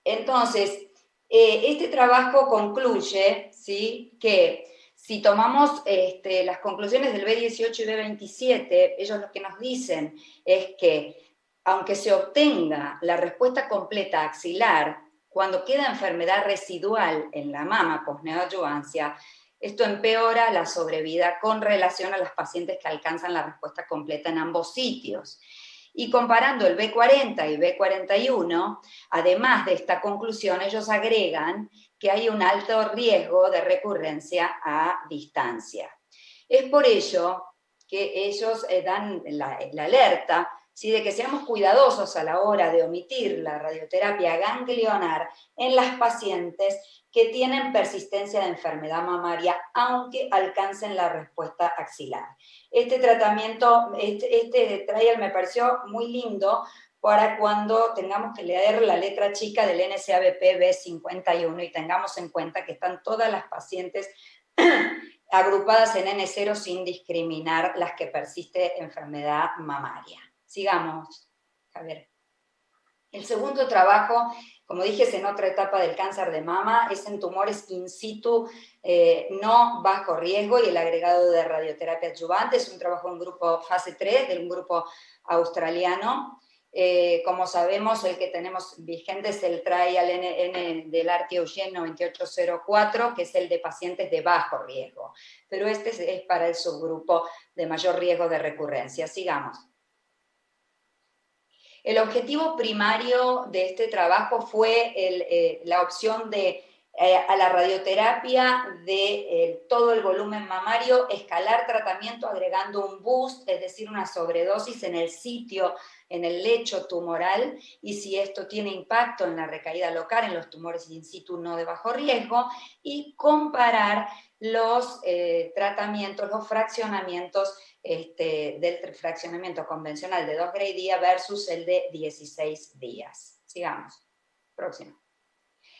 entonces, este trabajo concluye, ¿sí? Que si tomamos las conclusiones del B18 y B27, ellos lo que nos dicen es que aunque se obtenga la respuesta completa axilar, cuando queda enfermedad residual en la mama posneoadyuvancia, esto empeora la sobrevida con relación a las pacientes que alcanzan la respuesta completa en ambos sitios. Y comparando el B40 y B41, además de esta conclusión, ellos agregan que hay un alto riesgo de recurrencia a distancia. Es por ello que ellos dan la alerta, ¿sí?, de que seamos cuidadosos a la hora de omitir la radioterapia ganglionar en las pacientes que tienen persistencia de enfermedad mamaria, aunque alcancen la respuesta axilar. Este tratamiento, este trial me pareció muy lindo para cuando tengamos que leer la letra chica del NSABP B51 y tengamos en cuenta que están todas las pacientes agrupadas en N0 sin discriminar las que persiste enfermedad mamaria. Sigamos, Javier. El segundo trabajo, como dije, es en otra etapa del cáncer de mama, es en tumores in situ no bajo riesgo y el agregado de radioterapia adyuvante. Es un trabajo en grupo fase 3 de un grupo australiano. Como sabemos, el que tenemos vigente es el trial del ARTI-Eugene 9804, que es el de pacientes de bajo riesgo. Pero este es para el subgrupo de mayor riesgo de recurrencia. Sigamos. El objetivo primario de este trabajo fue la opción de a la radioterapia de todo el volumen mamario, escalar tratamiento agregando un boost, es decir, una sobredosis en el sitio, en el lecho tumoral, y si esto tiene impacto en la recaída local, en los tumores in situ no de bajo riesgo, y comparar los tratamientos, los fraccionamientos del fraccionamiento convencional de 2 Gray día versus el de 16 días. Sigamos. Próximo.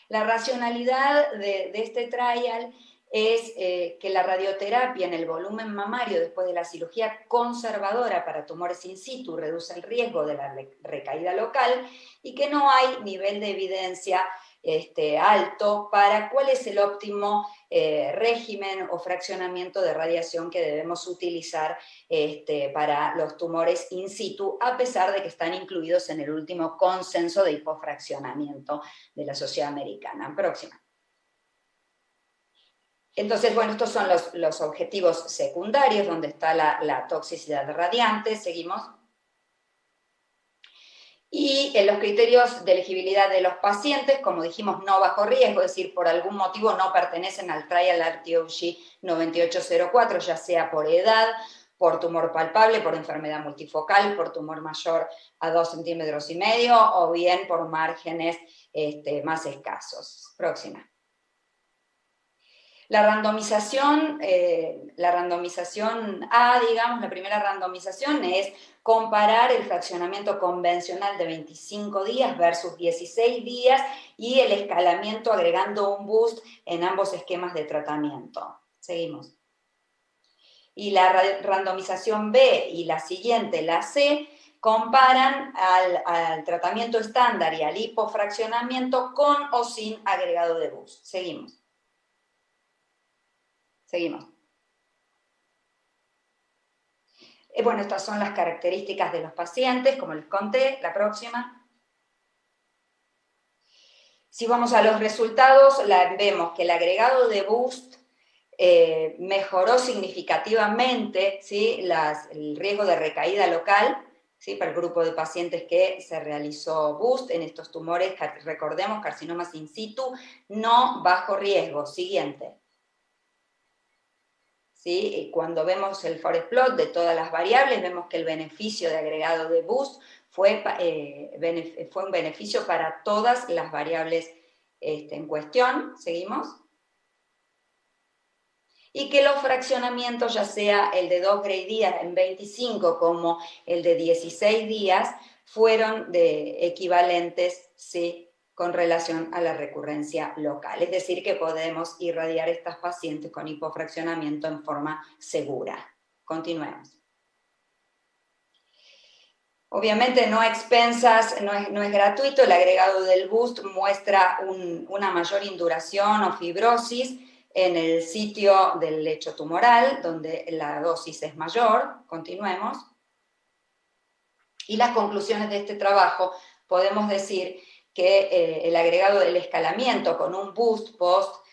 La racionalidad de este trial es que la radioterapia en el volumen mamario después de la cirugía conservadora para tumores in situ reduce el riesgo de la recaída local y que no hay nivel de evidencia alto para cuál es el óptimo régimen o fraccionamiento de radiación que debemos utilizar para los tumores in situ, a pesar de que están incluidos en el último consenso de hipofraccionamiento de la Sociedad Americana. Próxima. Entonces, bueno, estos son los objetivos secundarios, donde está la toxicidad radiante. Seguimos. Y en los criterios de elegibilidad de los pacientes, como dijimos, no bajo riesgo, es decir, por algún motivo no pertenecen al trial RTOG 9804, ya sea por edad, por tumor palpable, por enfermedad multifocal, por tumor mayor a 2,5 centímetros o bien por márgenes más escasos. Próxima. La randomización A, digamos, la primera randomización es comparar el fraccionamiento convencional de 25 días versus 16 días y el escalamiento agregando un boost en ambos esquemas de tratamiento. Seguimos. Y la randomización B y la siguiente, la C, comparan al tratamiento estándar y al hipofraccionamiento con o sin agregado de boost. Seguimos. Seguimos. Bueno, estas son las características de los pacientes, como les conté. La próxima. Si vamos a los resultados, vemos que el agregado de boost mejoró significativamente, ¿sí?, el riesgo de recaída local, ¿sí?, para el grupo de pacientes que se realizó boost en estos tumores, recordemos, carcinomas in situ, no bajo riesgo. Siguiente. ¿Sí? Cuando vemos el forest plot de todas las variables, vemos que el beneficio de agregado de boost fue un beneficio para todas las variables en cuestión. Seguimos. Y que los fraccionamientos, ya sea el de 2 Gray días en 25 como el de 16 días, fueron equivalentes, ¿sí?, con relación a la recurrencia local. Es decir, que podemos irradiar a estas pacientes con hipofraccionamiento en forma segura. Continuemos. Obviamente no a expensas, no es gratuito. El agregado del boost muestra una mayor induración o fibrosis en el sitio del lecho tumoral, donde la dosis es mayor. Continuemos. Y las conclusiones de este trabajo, podemos decir que el agregado del escalamiento con un boost post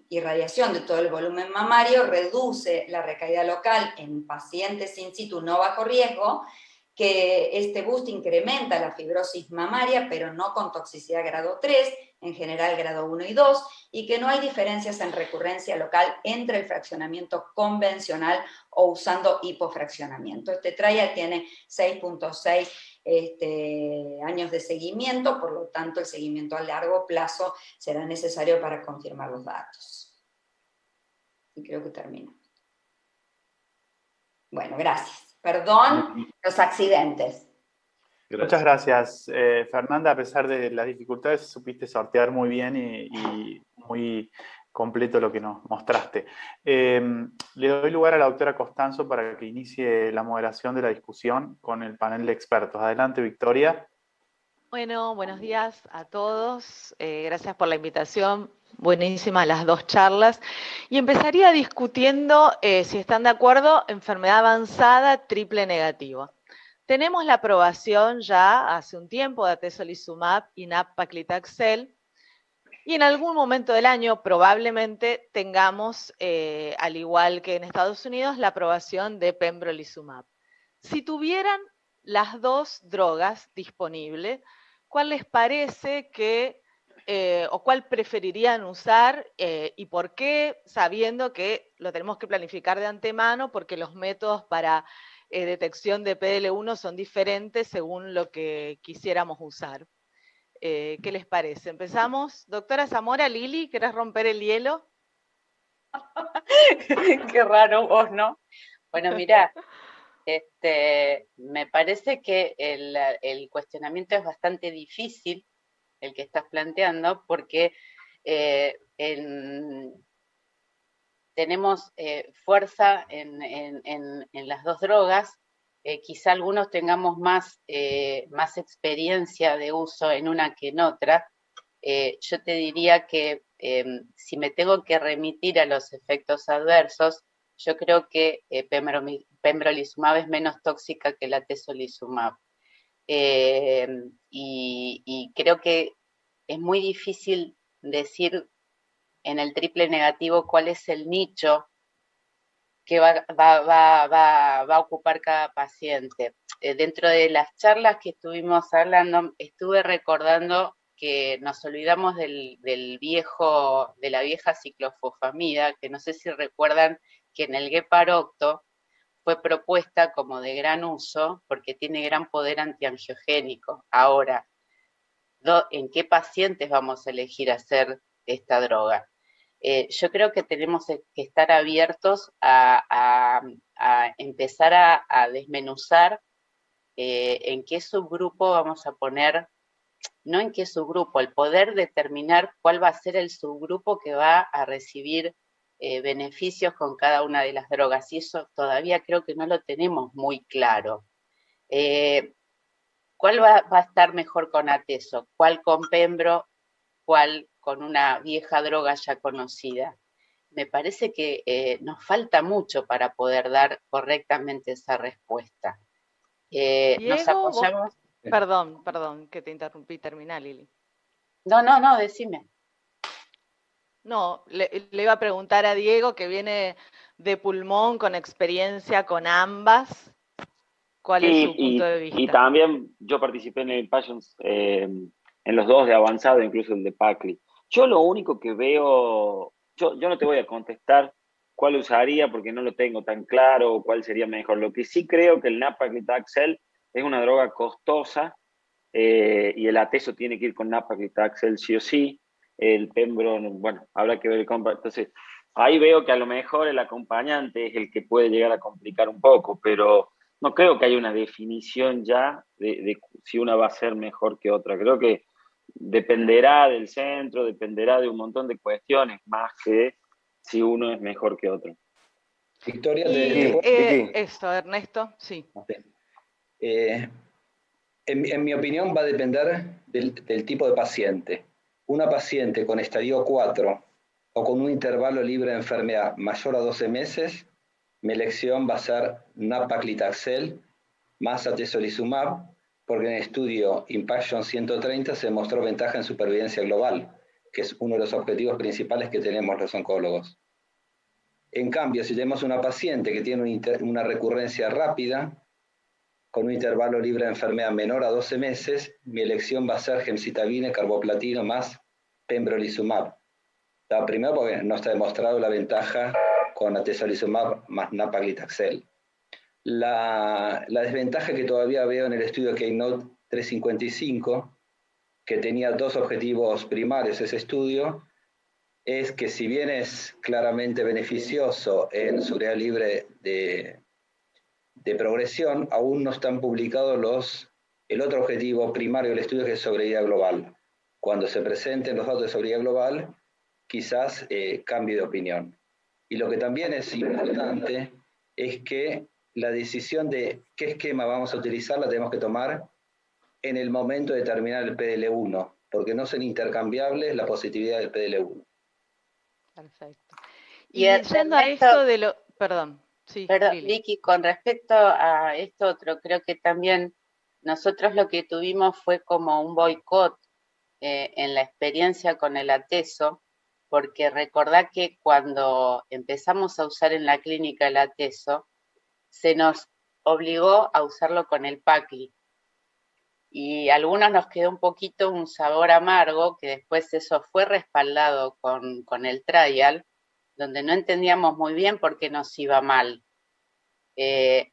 irradiación de todo el volumen mamario reduce la recaída local en pacientes in situ no bajo riesgo, que este boost incrementa la fibrosis mamaria, pero no con toxicidad grado 3, en general grado 1 y 2, y que no hay diferencias en recurrencia local entre el fraccionamiento convencional o usando hipofraccionamiento. Este trial tiene 6.6 años de seguimiento, por lo tanto el seguimiento a largo plazo será necesario para confirmar los datos. Y creo que termino. Bueno, gracias. Perdón los accidentes. Gracias. Muchas gracias, Fernanda. A pesar de las dificultades, supiste sortear muy bien y muy completo lo que nos mostraste. Le doy lugar a la doctora Costanzo para que inicie la moderación de la discusión con el panel de expertos. Adelante, Victoria. Bueno, buenos días a todos. Gracias por la invitación. Buenísimas las dos charlas. Y empezaría discutiendo, si están de acuerdo, enfermedad avanzada triple negativa. Tenemos la aprobación ya hace un tiempo de atezolizumab y nab-paclitaxel, y en algún momento del año probablemente tengamos, al igual que en Estados Unidos, la aprobación de pembrolizumab. Si tuvieran las dos drogas disponibles. ¿Cuál les parece que, o cuál preferirían usar y por qué, sabiendo que lo tenemos que planificar de antemano porque los métodos para detección de PDL1 son diferentes según lo que quisiéramos usar? ¿Qué les parece? Empezamos. Doctora Zamora, Lili, ¿querés romper el hielo? Qué raro vos, ¿no? Bueno, mirá, me parece que el cuestionamiento es bastante difícil, el que estás planteando, porque tenemos fuerza en las dos drogas. Quizá algunos tengamos más experiencia de uso en una que en otra. Yo te diría que si me tengo que remitir a los efectos adversos, yo creo que pembrolizumab es menos tóxica que la atezolizumab. Y creo que es muy difícil decir en el triple negativo cuál es el nicho que va a ocupar cada paciente. Dentro de las charlas que estuvimos hablando, estuve recordando que nos olvidamos de la vieja ciclofosfamida, que no sé si recuerdan que en el Geparocto fue propuesta como de gran uso porque tiene gran poder antiangiogénico. Ahora, ¿en qué pacientes vamos a elegir hacer esta droga? Yo creo que tenemos que estar abiertos a empezar a desmenuzar en qué subgrupo vamos a poner, no en qué subgrupo, el poder determinar cuál va a ser el subgrupo que va a recibir beneficios con cada una de las drogas, y eso todavía creo que no lo tenemos muy claro. ¿Cuál va a estar mejor con atezo? ¿Cuál con pembro? ¿Cuál con una vieja droga ya conocida? Me parece que nos falta mucho para poder dar correctamente esa respuesta. Nos Diego, apoyamos. Perdón, que te interrumpí, terminá, Lili. No, decime. No, le iba a preguntar a Diego, que viene de pulmón con experiencia con ambas, ¿cuál es su punto de vista? Y también yo participé en el Passions, en los dos de avanzado, incluso el de Pacli. Yo lo único que veo, yo no te voy a contestar cuál usaría porque no lo tengo tan claro o cuál sería mejor. Lo que sí creo que el nab-paclitaxel es una droga costosa y el atezo tiene que ir con nab-paclitaxel sí o sí. El pembro, bueno, habrá que ver el compa. Entonces, ahí veo que a lo mejor el acompañante es el que puede llegar a complicar un poco, pero no creo que haya una definición ya de si una va a ser mejor que otra. Creo que dependerá del centro, dependerá de un montón de cuestiones, más que si uno es mejor que otro. Victoria, Esto, Ernesto, sí. En mi opinión va a depender del tipo de paciente. Una paciente con estadio 4 o con un intervalo libre de enfermedad mayor a 12 meses, mi elección va a ser nab-paclitaxel más atezolizumab, porque en el estudio Impassion 130 se mostró ventaja en supervivencia global, que es uno de los objetivos principales que tenemos los oncólogos. En cambio, si tenemos una paciente que tiene una recurrencia rápida, con un intervalo libre de enfermedad menor a 12 meses, mi elección va a ser gemcitabine, carboplatino más pembrolizumab. Primero porque no está demostrado la ventaja con atezolizumab más nab-paclitaxel. La desventaja que todavía veo en el estudio Keynote 355, que tenía dos objetivos primarios ese estudio, es que si bien es claramente beneficioso en seguridad libre de progresión, aún no están publicados el otro objetivo primario del estudio, que es sobrevida global. Cuando se presenten los datos de sobrevida global, quizás cambie de opinión. Y lo que también es importante es que la decisión de qué esquema vamos a utilizar la tenemos que tomar en el momento de determinar el PDL1, porque no son intercambiables la positividad del PDL1. Perfecto. Y yendo a esto de lo... Perdón, Vicky, con respecto a esto otro, creo que también nosotros lo que tuvimos fue como un boicot en la experiencia con el atezo, porque recordá que cuando empezamos a usar en la clínica el atezo, se nos obligó a usarlo con el Pacli. Y a algunos nos quedó un poquito un sabor amargo, que después eso fue respaldado con el trial, donde no entendíamos muy bien por qué nos iba mal.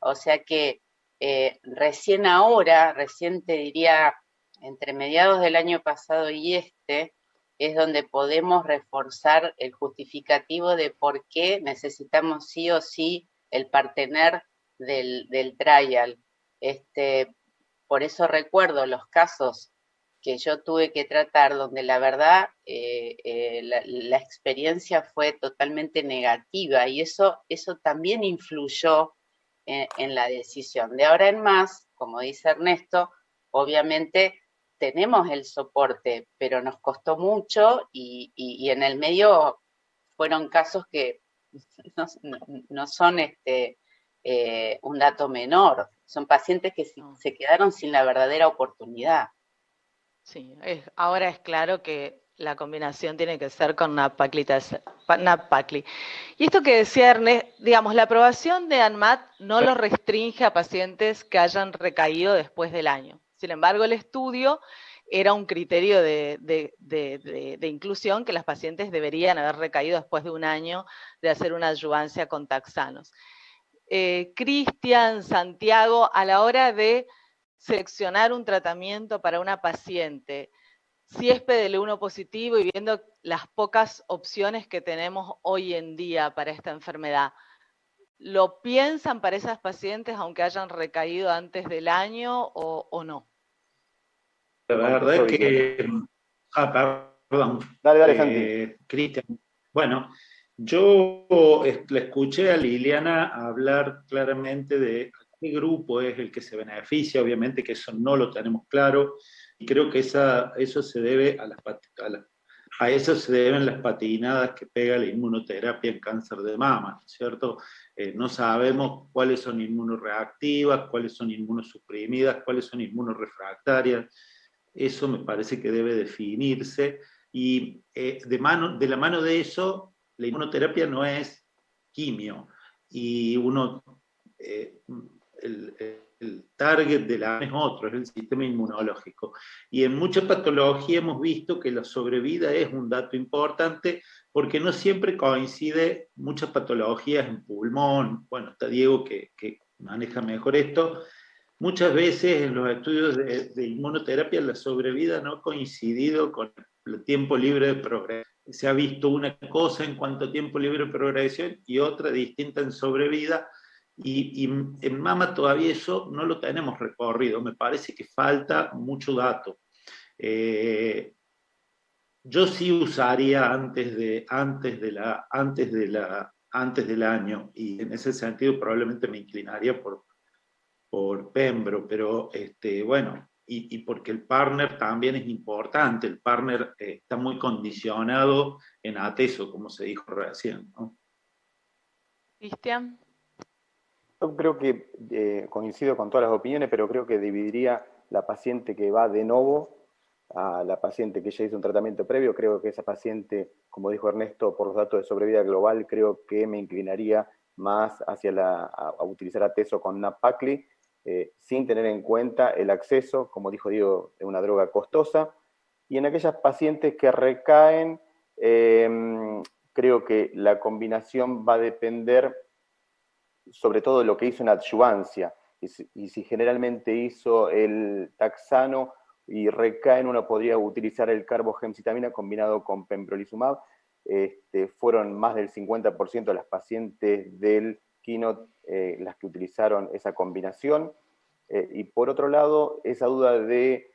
O sea que recién ahora, recién te diría, entre mediados del año pasado y es donde podemos reforzar el justificativo de por qué necesitamos sí o sí el partener del trial. Por eso recuerdo los casos que yo tuve que tratar, donde la verdad la experiencia fue totalmente negativa, y eso también influyó en la decisión. De ahora en más, como dice Ernesto, obviamente tenemos el soporte, pero nos costó mucho, y en el medio fueron casos que no son un dato menor, son pacientes que se quedaron sin la verdadera oportunidad. Sí, ahora es claro que la combinación tiene que ser con nab-pacli. Y esto que decía Ernest, digamos, la aprobación de ANMAT no lo restringe a pacientes que hayan recaído después del año. Sin embargo, el estudio era un criterio de inclusión, que las pacientes deberían haber recaído después de un año de hacer una adyuvancia con taxanos. Cristian, Santiago, a la hora de seleccionar un tratamiento para una paciente, si es PDL1 positivo y viendo las pocas opciones que tenemos hoy en día para esta enfermedad, ¿lo piensan para esas pacientes aunque hayan recaído antes del año o no? La verdad es que... perdón. Dale, Santi. Cristian. Bueno, yo le escuché a Liliana hablar claramente de qué grupo es el que se beneficia, obviamente que eso no lo tenemos claro, y creo que eso se debe a eso se deben las patinadas que pega la inmunoterapia en cáncer de mama, ¿no es cierto? No sabemos cuáles son inmunoreactivas, cuáles son inmunosuprimidas, cuáles son inmunorefractarias. Eso me parece que debe definirse, y de la mano de eso, la inmunoterapia no es quimio, y el target de la es otro, es el sistema inmunológico. Y en mucha patología hemos visto que la sobrevida es un dato importante, porque no siempre coincide muchas patologías en pulmón. Bueno, está Diego que maneja mejor esto. Muchas veces en los estudios de inmunoterapia la sobrevida no ha coincidido con el tiempo libre de progresión. Se ha visto una cosa en cuanto a tiempo libre de progresión y otra distinta en sobrevida, y en mama todavía eso no lo tenemos recorrido. Me parece que falta mucho dato. Yo sí usaría antes del año, y en ese sentido probablemente me inclinaría por Pembro, pero bueno, y porque el partner también es importante. El partner está muy condicionado en ateso, como se dijo recién, ¿no? Cristian. Yo creo que coincido con todas las opiniones, pero creo que dividiría la paciente que va de novo a la paciente que ya hizo un tratamiento previo. Creo que esa paciente, como dijo Ernesto, por los datos de sobrevida global, creo que me inclinaría más hacia a utilizar atezo con nab-pacli, sin tener en cuenta el acceso, como dijo Diego, de una droga costosa. Y en aquellas pacientes que recaen, creo que la combinación va a depender sobre todo de lo que hizo en adyuvancia. Y si generalmente hizo el taxano y recaen, uno podría utilizar el carbogemcitabina combinado con pembrolizumab. Fueron más del 50% de las pacientes del Keynote las que utilizaron esa combinación. Y por otro lado, esa duda de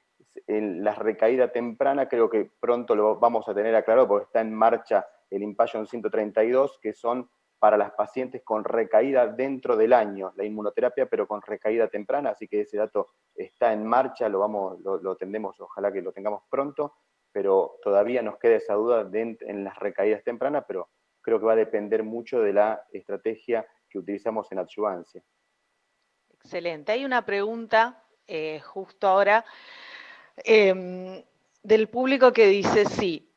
la recaída temprana, creo que pronto lo vamos a tener aclarado, porque está en marcha el Impassion 132, que son para las pacientes con recaída dentro del año, la inmunoterapia, pero con recaída temprana, así que ese dato está en marcha, lo tendremos, ojalá que lo tengamos pronto, pero todavía nos queda esa duda en las recaídas tempranas, pero creo que va a depender mucho de la estrategia que utilizamos en adyuvancia. Excelente. Hay una pregunta justo ahora del público que dice, sí,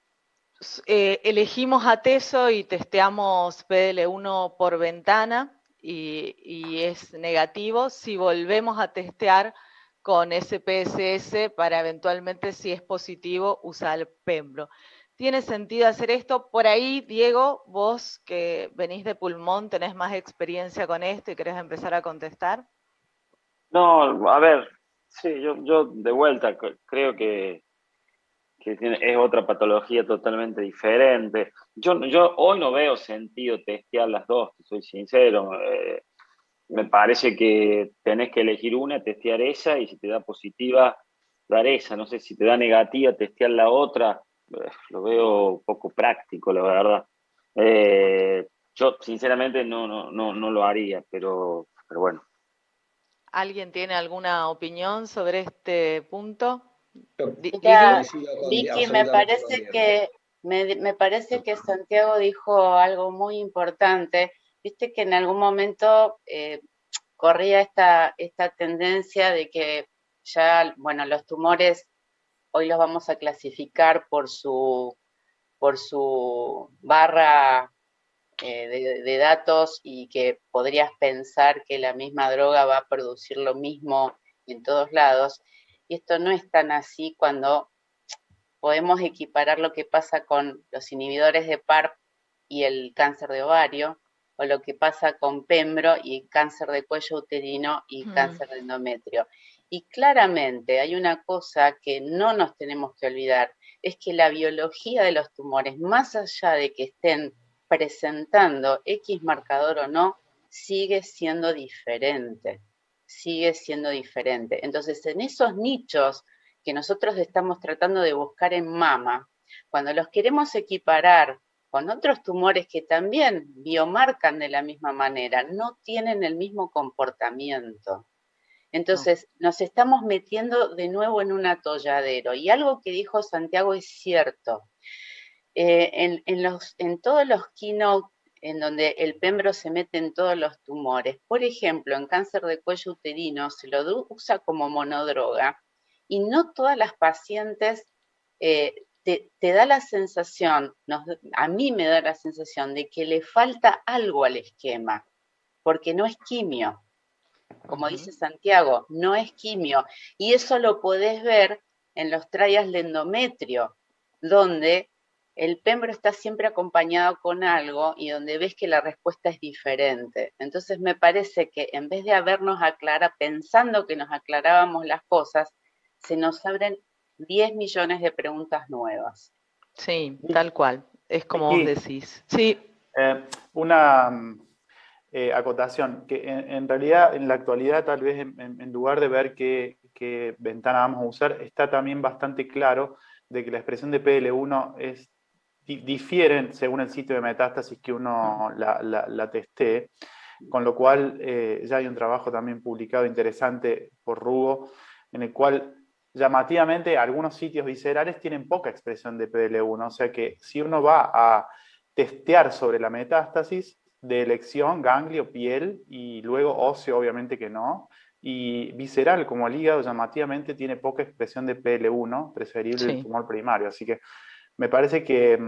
elegimos atezo y testeamos PDL1 por ventana, y es negativo, si volvemos a testear con SPSS para eventualmente, si es positivo, usar el Pembro. ¿Tiene sentido hacer esto? Por ahí, Diego, vos que venís de pulmón, tenés más experiencia con esto y querés empezar a contestar. No, a ver, sí, yo de vuelta creo que es otra patología totalmente diferente. Yo hoy no veo sentido testear las dos, te soy sincero. Me parece que tenés que elegir una, testear esa, y si te da positiva, dar esa. No sé, si te da negativa, testear la otra. Lo veo poco práctico, la verdad. Yo sinceramente no lo haría, pero bueno. ¿Alguien tiene alguna opinión sobre este punto? Mira, Vicky, me parece que Santiago dijo algo muy importante. Viste que en algún momento corría esta tendencia de que ya, bueno, los tumores hoy los vamos a clasificar por su barra de datos, y que podrías pensar que la misma droga va a producir lo mismo en todos lados. Y esto no es tan así cuando podemos equiparar lo que pasa con los inhibidores de PARP y el cáncer de ovario, o lo que pasa con Pembro y cáncer de cuello uterino y cáncer de endometrio. Y claramente hay una cosa que no nos tenemos que olvidar, es que la biología de los tumores, más allá de que estén presentando X marcador o no, sigue siendo diferente. Entonces, en esos nichos que nosotros estamos tratando de buscar en mama, cuando los queremos equiparar con otros tumores que también biomarcan de la misma manera, no tienen el mismo comportamiento. Entonces, nos estamos metiendo de nuevo en un atolladero. Y algo que dijo Santiago es cierto. En todos los keynote en donde el Pembro se mete en todos los tumores, por ejemplo, en cáncer de cuello uterino se lo usa como monodroga, y no todas las pacientes te da la sensación, a mí me da la sensación de que le falta algo al esquema, porque no es quimio. Como dice Santiago, no es quimio. Y eso lo podés ver en los trials de endometrio, donde el Pembro está siempre acompañado con algo y donde ves que la respuesta es diferente. Entonces me parece que en vez de habernos aclarado, pensando que nos aclarábamos las cosas, se nos abren 10 millones de preguntas nuevas. Sí, tal cual. Es como vos decís. Sí. Una acotación, que en realidad en la actualidad tal vez en lugar de ver qué ventana vamos a usar, está también bastante claro de que la expresión de PDL1 difiere según el sitio de metástasis que uno la testee, con lo cual ya hay un trabajo también publicado interesante por Rugo, en el cual llamativamente algunos sitios viscerales tienen poca expresión de PDL1, o sea que si uno va a testear sobre la metástasis de elección, ganglio, piel, y luego óseo obviamente que no, y visceral como el hígado llamativamente tiene poca expresión de PL1, preferible el tumor primario, así que me parece que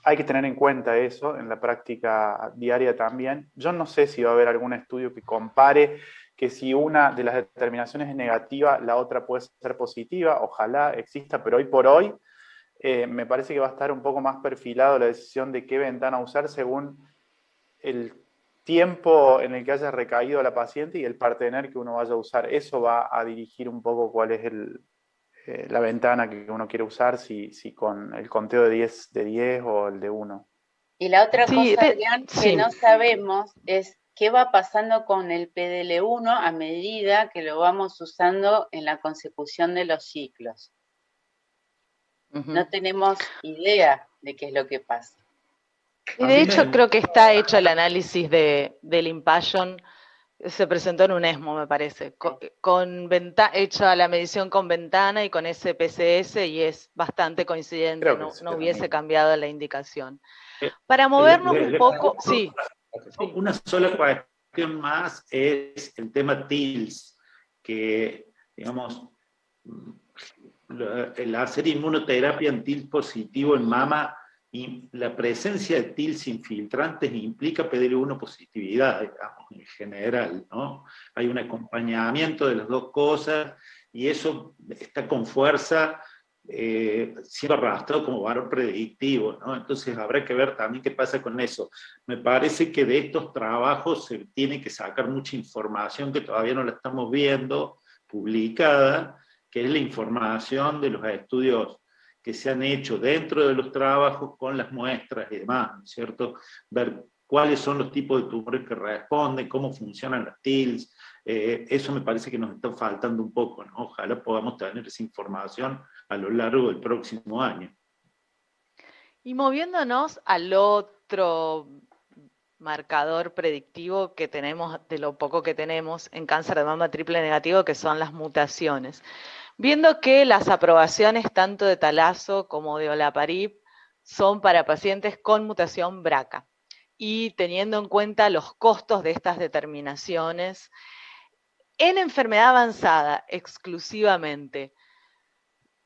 hay que tener en cuenta eso en la práctica diaria también. Yo no sé si va a haber algún estudio que compare que si una de las determinaciones es negativa, la otra puede ser positiva, ojalá exista, pero hoy por hoy me parece que va a estar un poco más perfilado la decisión de qué ventana usar según el tiempo en el que haya recaído la paciente y el partener que uno vaya a usar. Eso va a dirigir un poco cuál es la ventana que uno quiere usar, si con el conteo de 10 o el de 1. Y la otra cosa, Adrián, que no sabemos es qué va pasando con el PDL1 a medida que lo vamos usando en la consecución de los ciclos. No tenemos idea de qué es lo que pasa. Y de hecho creo que está hecho el análisis del Impassion, se presentó en un ESMO, me parece, hecha la medición con ventana y con SPSS, y es bastante coincidente, no hubiese cambiado la indicación. Para movernos un poco, sí. Una sola cuestión más es el tema TILS, que, digamos, el hacer inmunoterapia en TILS positivo en mama y la presencia de TILs infiltrantes implica PD-L1 positividad, digamos, en general, ¿no? Hay un acompañamiento de las dos cosas, y eso está con fuerza siendo arrastrado como valor predictivo, ¿no? Entonces habrá que ver también qué pasa con eso. Me parece que de estos trabajos se tiene que sacar mucha información que todavía no la estamos viendo publicada, que es la información de los estudios que se han hecho dentro de los trabajos con las muestras y demás, ¿no es cierto? Ver cuáles son los tipos de tumores que responden, cómo funcionan las TILs. Eso me parece que nos está faltando un poco, ¿no? Ojalá podamos tener esa información a lo largo del próximo año. Y moviéndonos al otro marcador predictivo que tenemos, de lo poco que tenemos en cáncer de mama triple negativo, que son las mutaciones. Viendo que las aprobaciones tanto de talazo como de olaparib son para pacientes con mutación BRCA, y teniendo en cuenta los costos de estas determinaciones, en enfermedad avanzada exclusivamente,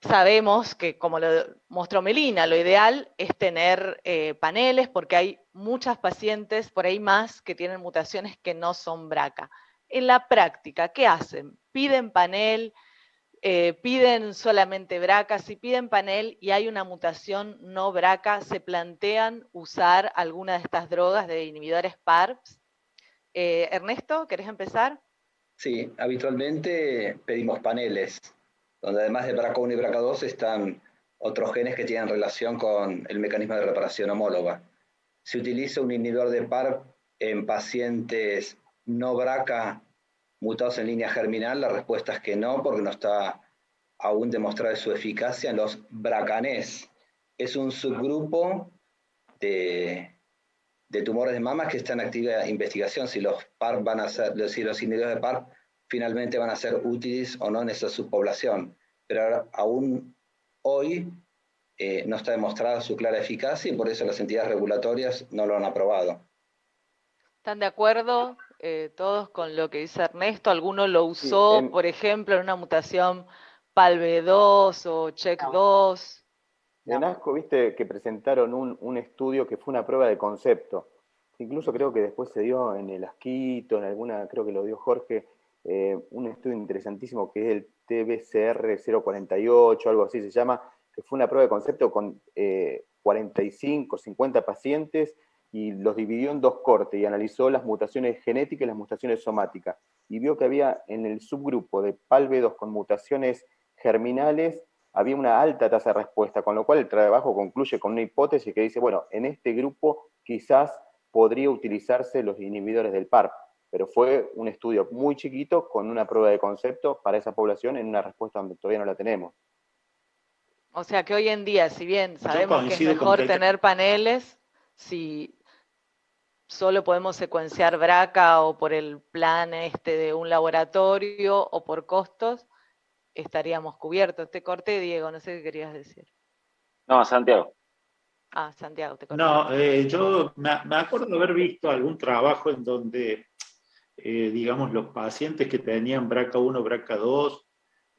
sabemos que, como lo mostró Melina, lo ideal es tener paneles, porque hay muchas pacientes, por ahí más, que tienen mutaciones que no son BRCA. En la práctica, ¿qué hacen? ¿Piden panel? ¿Piden solamente BRCA? Si piden panel y hay una mutación no BRCA, ¿se plantean usar alguna de estas drogas de inhibidores PARPs? Ernesto, ¿querés empezar? Sí, habitualmente pedimos paneles, donde además de BRCA1 y BRCA2 están otros genes que tienen relación con el mecanismo de reparación homóloga. ¿Se utiliza un inhibidor de PARP en pacientes no BRCA mutados en línea germinal? La respuesta es que no, porque no está aún demostrada su eficacia en los BRCAnés. Es un subgrupo de tumores de mama que está en activa investigación si los PARP van a ser, si los inhibidores de PARP finalmente van a ser útiles o no en esa subpoblación. Pero aún hoy no está demostrada su clara eficacia, y por eso las entidades regulatorias no lo han aprobado. ¿Están de acuerdo todos con lo que dice Ernesto? ¿Alguno lo usó, Sí, por ejemplo, en una mutación PALB2 o CHEK2? En ASCO, viste que presentaron un estudio que fue una prueba de concepto. Incluso creo que después se dio en el ASCITO, en alguna, creo que lo dio Jorge, un estudio interesantísimo que es el TBCR 048, algo así se llama, que fue una prueba de concepto con 45, 50 pacientes, y los dividió en dos cortes y analizó las mutaciones genéticas y las mutaciones somáticas. Y vio que había en el subgrupo de PALB2 con mutaciones germinales, había una alta tasa de respuesta, con lo cual el trabajo concluye con una hipótesis que dice, bueno, en este grupo quizás podría utilizarse los inhibidores del PARP, pero fue un estudio muy chiquito con una prueba de concepto para esa población en una respuesta donde todavía no la tenemos. O sea que hoy en día, si bien sabemos que es mejor tener paneles, si solo podemos secuenciar BRCA o por el plan de un laboratorio o por costos, estaríamos cubiertos. Te corté, Diego, no sé qué querías decir. No, Santiago. Ah, Santiago, te corté. No, yo me acuerdo de haber visto algún trabajo en donde, digamos, los pacientes que tenían BRCA1, BRCA2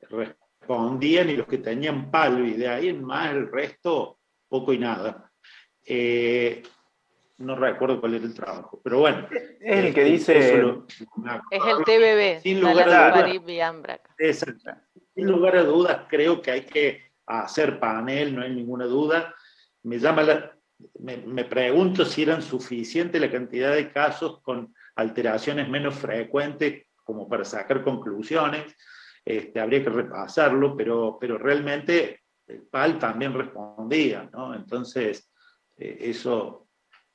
respondían, y los que tenían PALB, y de ahí en más el resto, poco y nada. No recuerdo cuál era el trabajo, pero bueno. Es el que dice... Es el TBB, sin lugar a dudas. Exacto. Sin lugar a dudas, creo que hay que hacer panel, no hay ninguna duda. Me pregunto si eran suficiente la cantidad de casos con alteraciones menos frecuentes como para sacar conclusiones. Habría que repasarlo, pero realmente el PAL también respondía, ¿no? Entonces, eso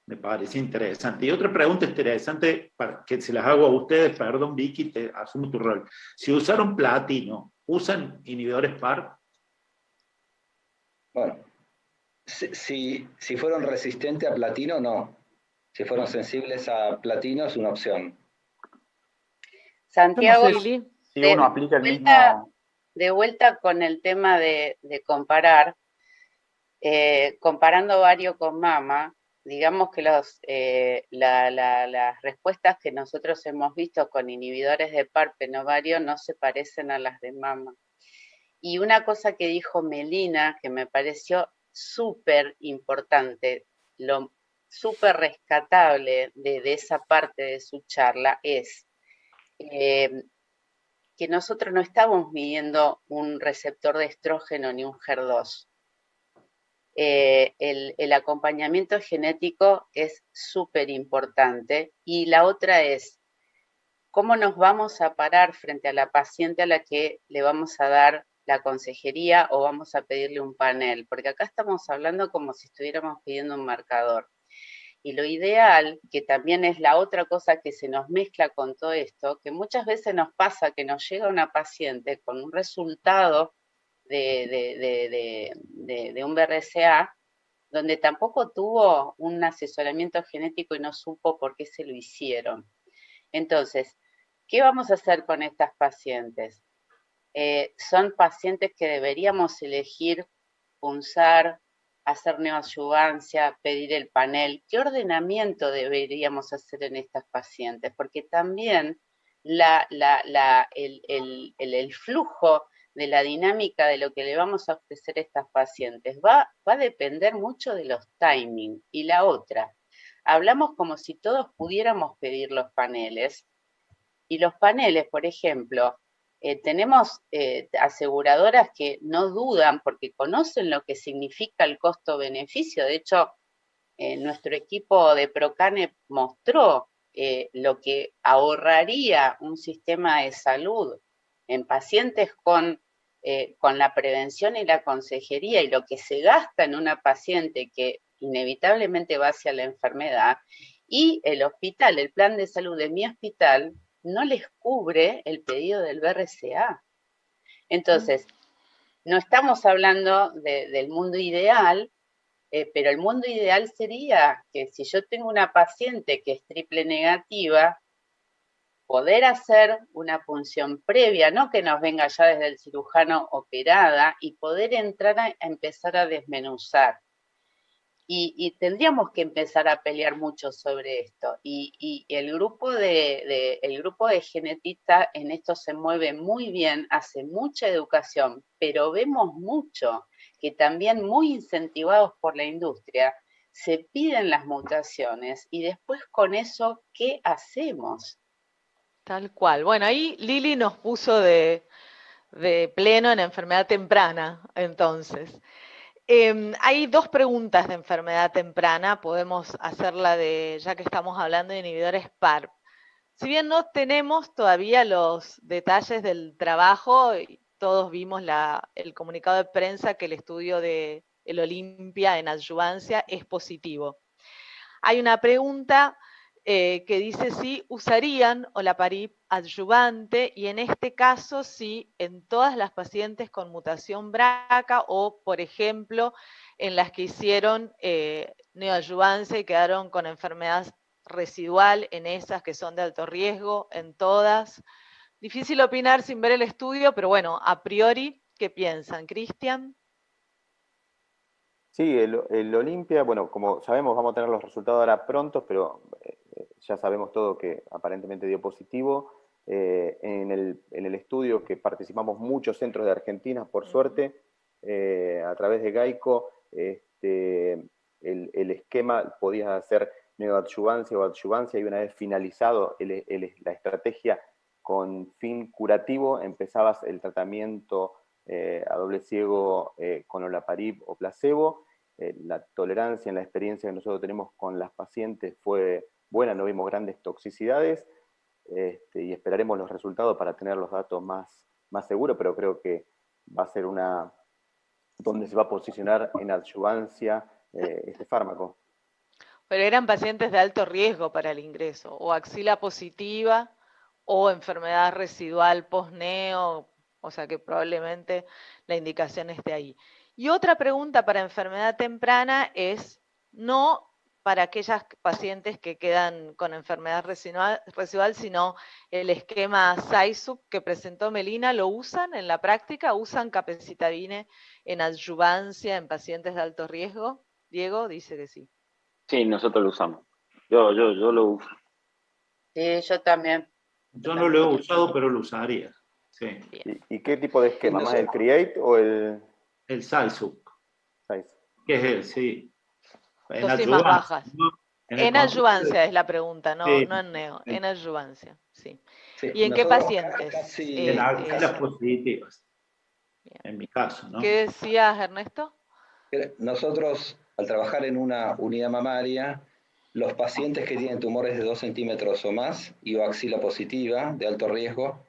me parece interesante. Y otra pregunta interesante, para que se las hago a ustedes, perdón Vicky, te asumo tu rol. Si usaron platino, ¿usan inhibidores PARP? Bueno, si fueron resistentes a platino, no. Si fueron sensibles a platino, es una opción. Santiago, no sé si uno aplica el mismo... De vuelta con el tema de comparar, comparando ovario con mama, digamos que las respuestas que nosotros hemos visto con inhibidores de PARP en ovario no se parecen a las de mama. Y una cosa que dijo Melina, que me pareció súper importante, lo súper rescatable de esa parte de su charla es que nosotros no estamos midiendo un receptor de estrógeno ni un HER2. El acompañamiento genético es súper importante, y la otra es cómo nos vamos a parar frente a la paciente a la que le vamos a dar la consejería o vamos a pedirle un panel, porque acá estamos hablando como si estuviéramos pidiendo un marcador. Y lo ideal, que también es la otra cosa que se nos mezcla con todo esto, que muchas veces nos pasa que nos llega una paciente con un resultado de un BRCA, donde tampoco tuvo un asesoramiento genético y no supo por qué se lo hicieron. Entonces, ¿qué vamos a hacer con estas pacientes? Son pacientes que deberíamos elegir punzar, hacer neoadyuvancia, pedir el panel. ¿Qué ordenamiento deberíamos hacer en estas pacientes? Porque también el flujo de la dinámica de lo que le vamos a ofrecer a estas pacientes va a depender mucho de los timings. Y la otra, hablamos como si todos pudiéramos pedir los paneles, y los paneles, por ejemplo, tenemos aseguradoras que no dudan porque conocen lo que significa el costo-beneficio. De hecho, nuestro equipo de Procane mostró lo que ahorraría un sistema de salud en pacientes con la prevención y la consejería, y lo que se gasta en una paciente que inevitablemente va hacia la enfermedad, y el hospital, el plan de salud de mi hospital, no les cubre el pedido del BRCA. Entonces, no estamos hablando del mundo ideal, pero el mundo ideal sería que si yo tengo una paciente que es triple negativa, poder hacer una punción previa, no que nos venga ya desde el cirujano operada, y poder entrar a empezar a desmenuzar. Y tendríamos que empezar a pelear mucho sobre esto. Y el grupo de genetistas en esto se mueve muy bien, hace mucha educación, pero vemos mucho que también, muy incentivados por la industria, se piden las mutaciones, y después con eso, ¿qué hacemos? Tal cual. Bueno, ahí Lili nos puso de pleno en enfermedad temprana, entonces. Hay dos preguntas de enfermedad temprana, podemos hacerla ya que estamos hablando de inhibidores PARP. Si bien no tenemos todavía los detalles del trabajo, todos vimos el comunicado de prensa que el estudio de el Olimpia en adyuvancia es positivo. Hay una pregunta que dice si usarían olaparib adyuvante, y en este caso si en todas las pacientes con mutación BRCA, o por ejemplo en las que hicieron neoadyuvancia y quedaron con enfermedad residual, en esas que son de alto riesgo, en todas. Difícil opinar sin ver el estudio, pero bueno, a priori, ¿qué piensan? ¿Cristian? Sí, el Olimpia, bueno, como sabemos, vamos a tener los resultados ahora prontos, pero ya sabemos todo que aparentemente dio positivo. En el estudio que participamos muchos centros de Argentina, por suerte, a través de Gaico, el esquema podía hacer neoadyuvancia o adyuvancia, y una vez finalizado la estrategia con fin curativo, empezabas el tratamiento a doble ciego con olaparib o placebo. La tolerancia en la experiencia que nosotros tenemos con las pacientes fue buena, no vimos grandes toxicidades, y esperaremos los resultados para tener los datos más seguros, pero creo que va a ser donde se va a posicionar en adyuvancia este fármaco. Pero eran pacientes de alto riesgo para el ingreso, o axila positiva, o enfermedad residual post-neo, o sea que probablemente la indicación esté ahí. Y otra pregunta para enfermedad temprana es, no para aquellas pacientes que quedan con enfermedad residual, sino el esquema SAISUC que presentó Melina, ¿lo usan en la práctica? ¿Usan capecitabine en adyuvancia en pacientes de alto riesgo? Diego dice que sí. Sí, nosotros lo usamos. Yo lo uso. Sí, yo también. Yo no lo he usado, pero lo usaría. Sí. ¿Y qué tipo de esquema? ¿Más el CREATE o el...? El SAISUC. SAISUC. ¿Qué es él? Sí. En Dosis más adyuvancia, bajas. ¿no? En adyuvancia es la pregunta, no, sí, no en neo, en adyuvancia, sí. Sí, ¿Y en qué nosotros pacientes? casi, en axilas positivas, Bien. en mi caso, ¿no? ¿Qué decías, Ernesto? nosotros, al trabajar en una unidad mamaria, los pacientes que tienen tumores de 2 centímetros o más y o axila positiva de alto riesgo,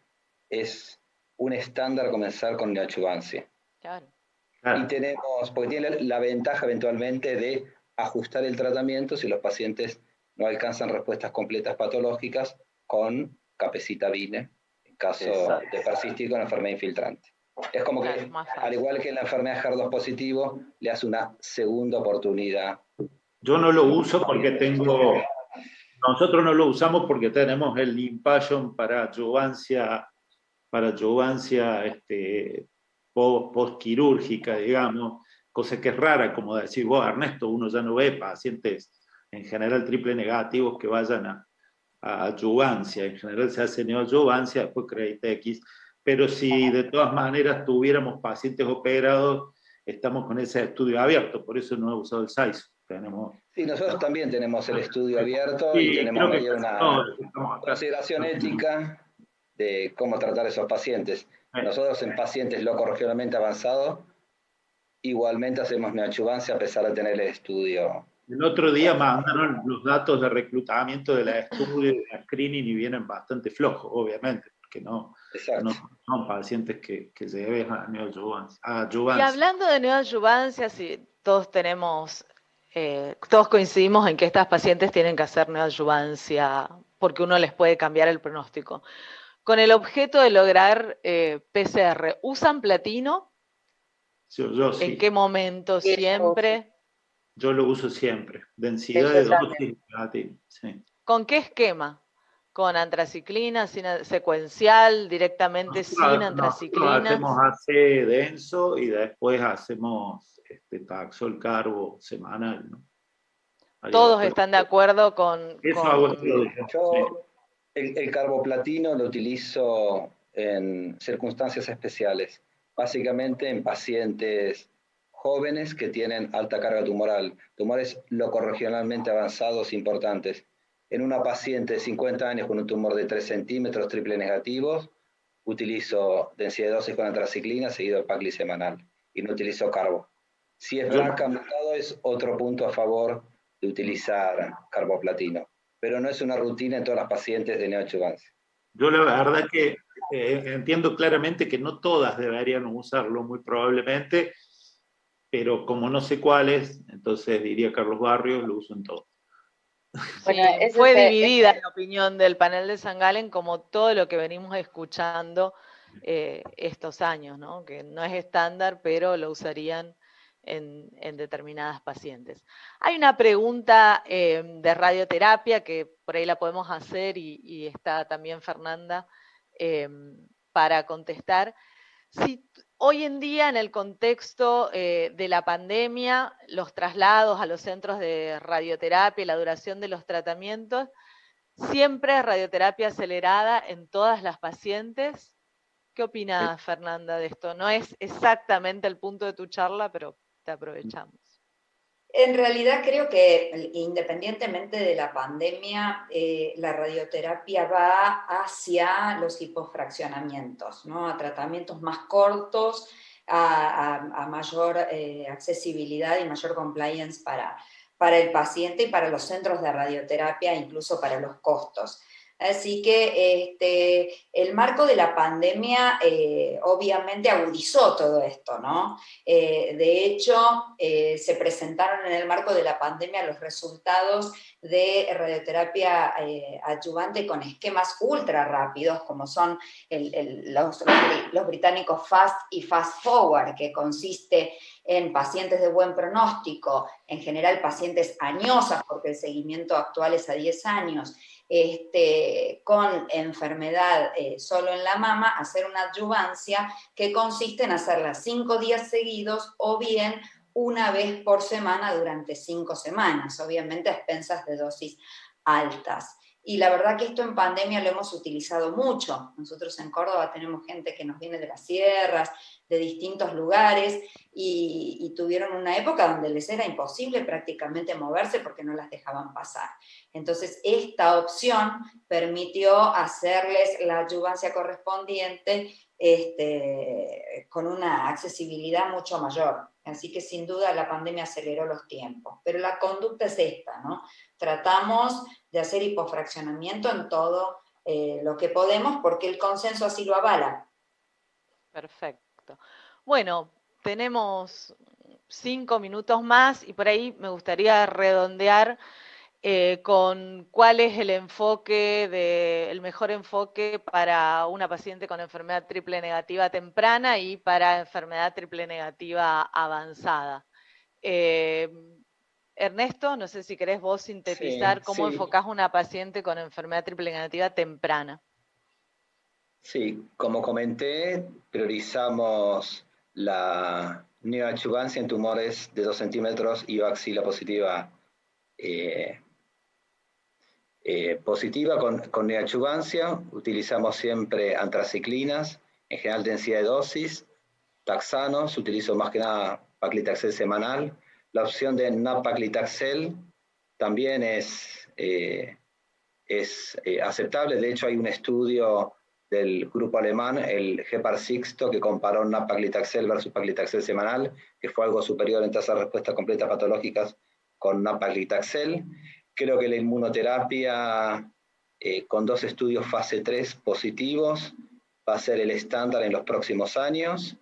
es un estándar comenzar con neoadyuvancia. Claro. Y tenemos, porque tiene la ventaja eventualmente de ajustar el tratamiento si los pacientes no alcanzan respuestas completas patológicas con capecitabine, en caso de persistir con enfermedad infiltrante. Es como Claro, que, más al fácil. igual que en la enfermedad HER2 positivo, le hace una segunda oportunidad. Yo no lo uso porque nosotros no lo usamos porque tenemos el Limpation para adyuvancia postquirúrgica, digamos, cosa que es rara, como decís vos, Ernesto, uno ya no ve pacientes en general triple negativos que vayan a adyuvancia, en general se hace neoadyuvancia, después CREDIT-X, pero si de todas maneras tuviéramos pacientes operados, estamos con ese estudio abierto, por eso no he usado el SAISO. Sí, nosotros también tenemos el estudio abierto sí, y tenemos ahí una estamos acá. consideración ética de cómo tratar a esos pacientes. Nosotros en pacientes locorregionalmente avanzados, igualmente hacemos neoadyuvancia a pesar de tener el estudio. El otro día mandaron los datos de reclutamiento de la estudio y de la screening y vienen bastante flojos, obviamente, porque no son pacientes que lleven a neoadyuvancia. Y hablando de neoadyuvancia, sí, todos coincidimos en que estas pacientes tienen que hacer neoadyuvancia porque uno les puede cambiar el pronóstico. Con el objeto de lograr PCR, ¿usan platino? Yo sí. ¿En qué momento? ¿Siempre? Yo lo uso siempre. Densidad de dosis platino. Sí. ¿Con qué esquema? ¿Con antraciclina, secuencial, directamente sin antraciclina? Hacemos AC denso y después hacemos Taxol carbo semanal, ¿no? Todos están de acuerdo con... Eso hago todo. Yo el carboplatino lo utilizo en circunstancias especiales, básicamente en pacientes jóvenes que tienen alta carga tumoral, tumores locorregionalmente avanzados importantes. En una paciente de 50 años con un tumor de 3 centímetros triple negativos, utilizo densidad de dosis con antraciclina seguido de Pacli semanal y no utilizo carbo. Si es BRCA mutado es otro punto a favor de utilizar carboplatino, pero no es una rutina en todas las pacientes de neoadyuvancia. Yo la verdad que entiendo claramente que no todas deberían usarlo, muy probablemente, pero como no sé cuáles, entonces diría Carlos Barrios, lo uso en todo. Bueno, fue dividida la opinión del panel de San Galen, como todo lo que venimos escuchando estos años, ¿no? Que no es estándar, pero lo usarían en determinadas pacientes. Hay una pregunta de radioterapia que por ahí la podemos hacer y está también Fernanda para contestar. Si hoy en día, en el contexto de la pandemia, los traslados a los centros de radioterapia, la duración de los tratamientos, siempre radioterapia acelerada en todas las pacientes. ¿Qué opina Fernanda de esto? No es exactamente el punto de tu charla, pero te aprovechamos. En realidad creo que independientemente de la pandemia, la radioterapia va hacia los hipofraccionamientos, ¿no? A tratamientos más cortos, a mayor accesibilidad y mayor compliance para el paciente y para los centros de radioterapia, incluso para los costos. Así que el marco de la pandemia obviamente agudizó todo esto, ¿no? De hecho, se presentaron en el marco de la pandemia los resultados de radioterapia adyuvante con esquemas ultra rápidos, como son los británicos FAST y Fast Forward, que consiste en pacientes de buen pronóstico, en general pacientes añosas, porque el seguimiento actual es a 10 años, con enfermedad solo en la mama, hacer una adyuvancia que consiste en hacerla 5 días seguidos o bien una vez por semana durante 5 semanas, obviamente a expensas de dosis altas. Y la verdad que esto en pandemia lo hemos utilizado mucho. Nosotros en Córdoba tenemos gente que nos viene de las sierras, de distintos lugares, y tuvieron una época donde les era imposible prácticamente moverse porque no las dejaban pasar. Entonces, esta opción permitió hacerles la adyuvancia correspondiente con una accesibilidad mucho mayor. Así que sin duda la pandemia aceleró los tiempos. Pero la conducta es esta, ¿no? Tratamos de hacer hipofraccionamiento en todo lo que podemos porque el consenso así lo avala. Perfecto. Bueno, tenemos 5 minutos más y por ahí me gustaría redondear con cuál es el mejor enfoque para una paciente con enfermedad triple negativa temprana y para enfermedad triple negativa avanzada. Ernesto, no sé si querés vos sintetizar cómo enfocás una paciente con enfermedad triple negativa temprana. Sí, como comenté, priorizamos la neoadyuvancia en tumores de 2 centímetros y axila positiva positiva con neoadyuvancia. Utilizamos siempre antraciclinas, en general densidad de dosis, taxanos, utilizo más que nada paclitaxel semanal. La opción de nab-paclitaxel también es aceptable. De hecho, hay un estudio del grupo alemán, el Gepard-Sixto, que comparó nab-paclitaxel versus paclitaxel semanal, que fue algo superior en tasa de respuesta completa patológicas con nab-paclitaxel. Creo que la inmunoterapia, con 2 estudios fase 3 positivos, va a ser el estándar en los próximos años.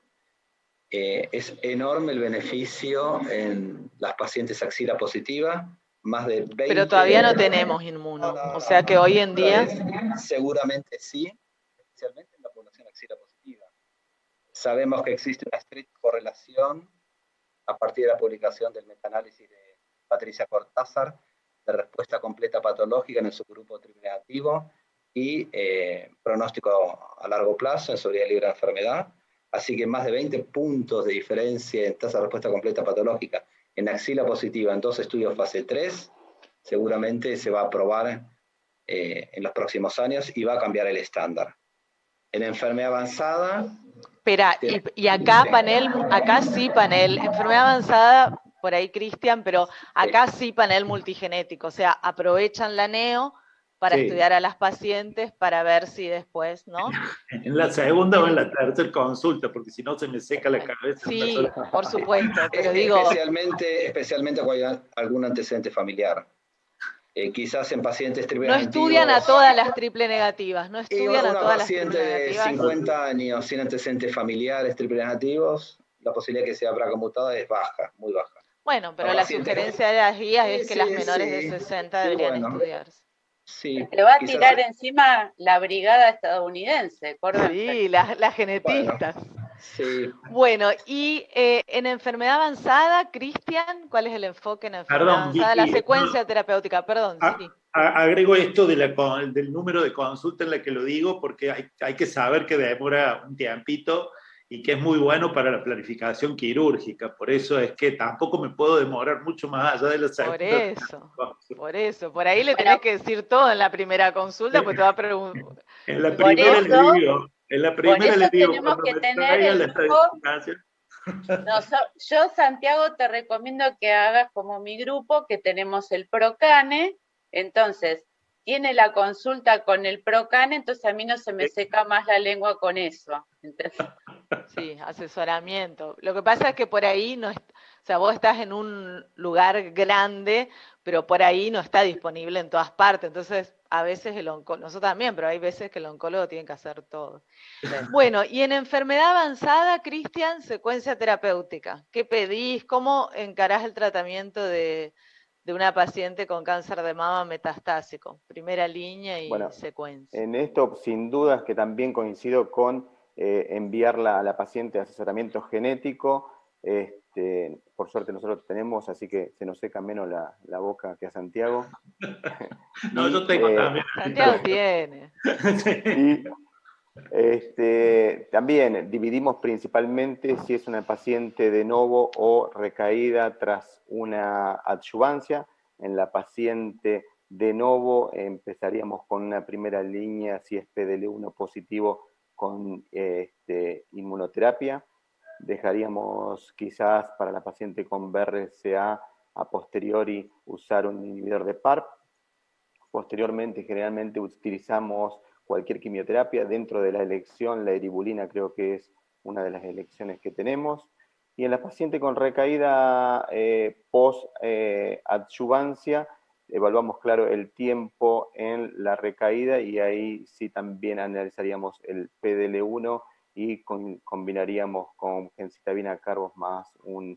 Es enorme el beneficio en las pacientes axila positiva, más de 20... Pero todavía no tenemos inmuno, o sea que hoy en día... Seguramente sí, especialmente en la población axila positiva. Sabemos que existe una estrecha correlación, a partir de la publicación del metaanálisis de Patricia Cortázar, de respuesta completa patológica en el subgrupo triple negativo y pronóstico a largo plazo en sobrevida libre de enfermedad. Así que más de 20 puntos de diferencia en tasa de respuesta completa patológica en axila positiva en 2 estudios fase 3, seguramente se va a aprobar en los próximos años y va a cambiar el estándar. En enfermedad avanzada... Espera, y acá sí panel, enfermedad avanzada, por ahí Cristian, pero acá sí panel multigenético, o sea, aprovechan la neo para estudiar a las pacientes para ver si después, ¿no? En la segunda o en la tercera consulta, porque si no se me seca la cabeza. Sí, por supuesto, pero digo... Especialmente cuando hay algún antecedente familiar. Quizás en pacientes triple negativos... No estudian a todas las triple negativas, no estudian a todas las triple negativas. Una paciente de 50 años sin antecedentes familiares triple negativos, la posibilidad de que sea BRCA mutada es baja, muy baja. Bueno, pero la sugerencia de las guías es que las menores de 60 deberían estudiarse. Sí, le va a tirar encima la brigada estadounidense. Sí, las genetistas. Bueno, sí. Bueno, y en enfermedad avanzada, Cristian, ¿cuál es el enfoque en enfermedad avanzada? La secuencia terapéutica, perdón. Sí. Agrego esto del número de consulta en la que lo digo, porque hay que saber que demora un tiempito y que es muy bueno para la planificación quirúrgica. Por eso es que tampoco me puedo demorar mucho más allá de la segunda. Por eso. Por ahí le tenés que decir todo en la primera consulta, pues te va a preguntar. En la primera le digo. En la primera le digo, tenemos que tener el yo, Santiago, te recomiendo que hagas como mi grupo, que tenemos el PROCANE, entonces tiene la consulta con el PROCANE, entonces a mí no se me seca más la lengua con eso. Entonces, sí, asesoramiento. Lo que pasa es que por ahí no, o sea, vos estás en un lugar grande, pero por ahí no está disponible en todas partes. Entonces, a veces nosotros también, pero hay veces que el oncólogo tiene que hacer todo. Bueno, y en enfermedad avanzada, Cristian, secuencia terapéutica. ¿Qué pedís? ¿Cómo encarás el tratamiento de una paciente con cáncer de mama metastásico? Primera línea y secuencia. En esto, sin dudas, que también coincido con enviarla a la paciente a asesoramiento genético. Por suerte nosotros tenemos, así que se nos seca menos la boca que a Santiago. No, yo tengo también. Santiago tiene. Y también dividimos principalmente si es una paciente de novo o recaída tras una adyuvancia. En la paciente De novo empezaríamos con una primera línea, si es PDL1 positivo, con inmunoterapia. Dejaríamos quizás para la paciente con BRCA a posteriori usar un inhibidor de PARP. Posteriormente, generalmente utilizamos cualquier quimioterapia. Dentro de la elección, la eribulina creo que es una de las elecciones que tenemos. Y en la paciente con recaída post-adyuvancia, evaluamos, claro, el tiempo en la recaída y ahí sí también analizaríamos el PDL1 y combinaríamos con gemcitabina carbos más una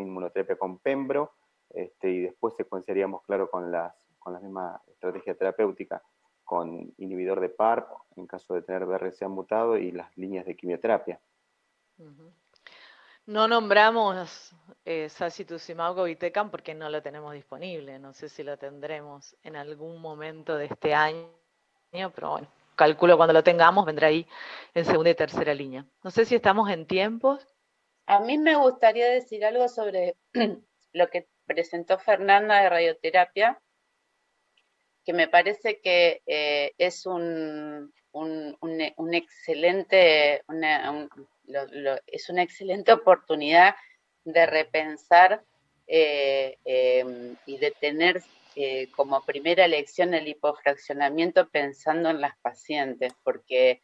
inmunoterapia con pembro, y después secuenciaríamos, claro, con la misma estrategia terapéutica, con inhibidor de PARP, en caso de tener BRCA mutado, y las líneas de quimioterapia. No nombramos sacituzumab govitecan porque no lo tenemos disponible. No sé si lo tendremos en algún momento de este año, pero bueno, calculo cuando lo tengamos vendrá ahí en segunda y tercera línea. No sé si estamos en tiempos. A mí me gustaría decir algo sobre lo que presentó Fernanda de radioterapia, que me parece que es una excelente oportunidad de repensar y de tener como primera elección el lipofraccionamiento pensando en las pacientes, porque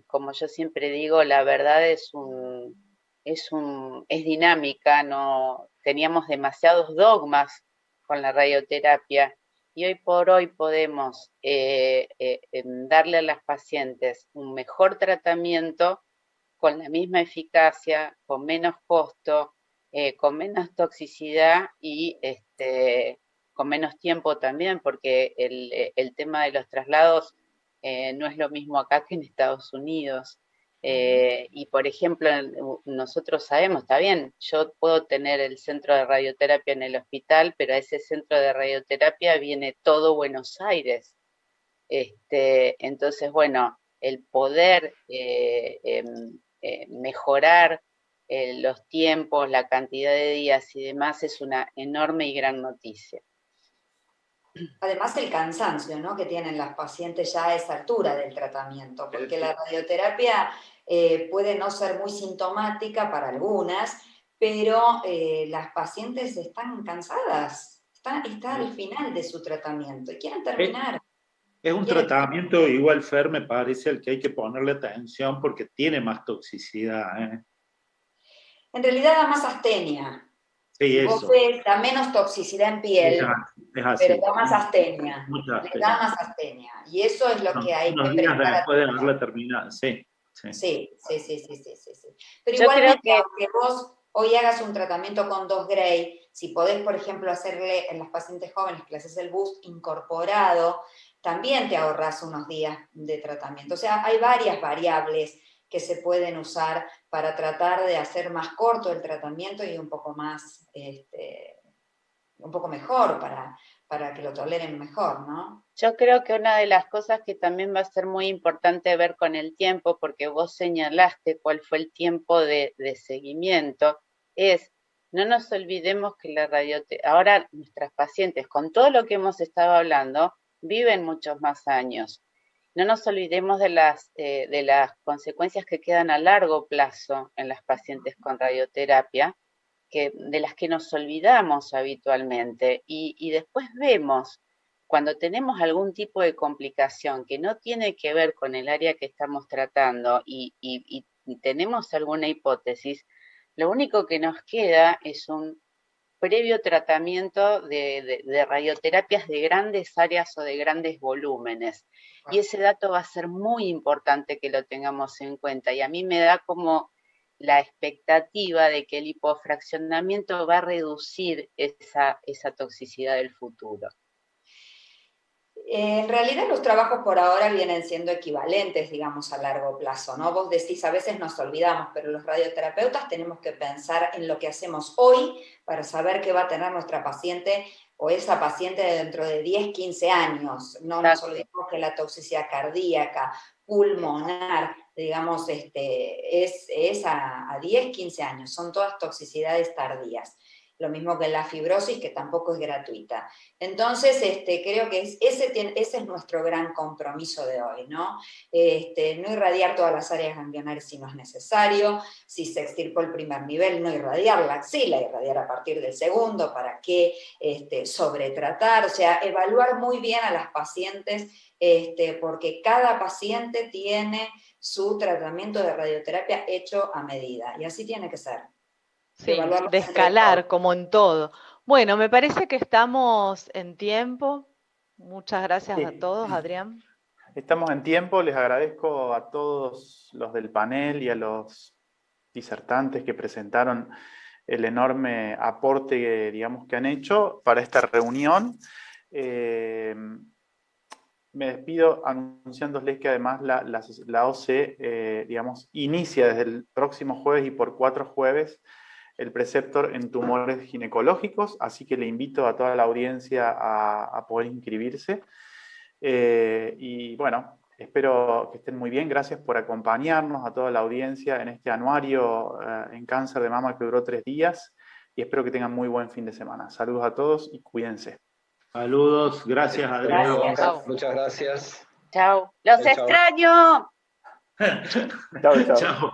como yo siempre digo, la verdad es dinámica, no teníamos demasiados dogmas con la radioterapia. Y hoy por hoy podemos darle a las pacientes un mejor tratamiento con la misma eficacia, con menos costo, con menos toxicidad y con menos tiempo también, porque el tema de los traslados no es lo mismo acá que en Estados Unidos. Y por ejemplo, nosotros sabemos, está bien, yo puedo tener el centro de radioterapia en el hospital, pero a ese centro de radioterapia viene todo Buenos Aires. Entonces, bueno, el poder mejorar los tiempos, la cantidad de días y demás es una enorme y gran noticia. Además el cansancio, ¿no?, que tienen las pacientes ya a esa altura del tratamiento, porque la radioterapia puede no ser muy sintomática para algunas, pero las pacientes están cansadas, está al final de su tratamiento y quieren terminar. Es un tratamiento igual, Fer, me parece, al que hay que ponerle atención porque tiene más toxicidad. En realidad da más astenia. Sí, si eso. vos ves, da menos toxicidad en piel, es así. pero da más astenia. Le da más astenia. Y eso es lo que hay que prestar después de haberla terminado, sí. Sí. Pero yo igualmente, creo aunque vos hoy hagas un tratamiento con 2 Gray, si podés, por ejemplo, hacerle en las pacientes jóvenes que le haces el boost incorporado, también te ahorras unos días de tratamiento. O sea, hay varias variables que se pueden usar para tratar de hacer más corto el tratamiento y un poco más, un poco mejor para que lo toleren mejor, ¿no? Yo creo que una de las cosas que también va a ser muy importante ver con el tiempo, porque vos señalaste cuál fue el tiempo de seguimiento, es, no nos olvidemos que ahora nuestras pacientes, con todo lo que hemos estado hablando, viven muchos más años. No nos olvidemos de las consecuencias que quedan a largo plazo en las pacientes con radioterapia, de las que nos olvidamos habitualmente. Y después vemos, cuando tenemos algún tipo de complicación que no tiene que ver con el área que estamos tratando y tenemos alguna hipótesis, lo único que nos queda es un previo tratamiento de radioterapias de grandes áreas o de grandes volúmenes. Y ese dato va a ser muy importante que lo tengamos en cuenta. Y a mí me da como la expectativa de que el hipofraccionamiento va a reducir esa toxicidad del futuro. En realidad los trabajos por ahora vienen siendo equivalentes, digamos, a largo plazo, ¿no? Vos decís, a veces nos olvidamos, pero los radioterapeutas tenemos que pensar en lo que hacemos hoy para saber qué va a tener nuestra paciente o esa paciente dentro de 10, 15 años. No nos olvidemos que la toxicidad cardíaca, pulmonar, digamos, es a 10, 15 años, son todas toxicidades tardías. lo mismo que la fibrosis, que tampoco es gratuita. Entonces, creo que ese es nuestro gran compromiso de hoy, ¿no? No irradiar todas las áreas ganglionares si no es necesario, si se extirpó el primer nivel, no irradiar la axila, irradiar a partir del segundo, para qué sobretratar, o sea, evaluar muy bien a las pacientes, porque cada paciente tiene su tratamiento de radioterapia hecho a medida, y así tiene que ser. Sí, de escalar, como en todo. Bueno, me parece que estamos en tiempo. Muchas gracias a todos, Adrián. Estamos en tiempo, les agradezco a todos los del panel y a los disertantes que presentaron el enorme aporte, digamos, que han hecho para esta reunión. Me despido anunciándoles que además la OCE, digamos, inicia desde el próximo jueves y por 4 jueves el preceptor en tumores ginecológicos, así que le invito a toda la audiencia a poder inscribirse. Y bueno, espero que estén muy bien. Gracias por acompañarnos a toda la audiencia en este anuario en cáncer de mama que duró 3 días y espero que tengan muy buen fin de semana. Saludos a todos y cuídense. Saludos, gracias Adrián. Gracias. Muchas gracias. Chao. Los extraño. Chao, chao. Chao.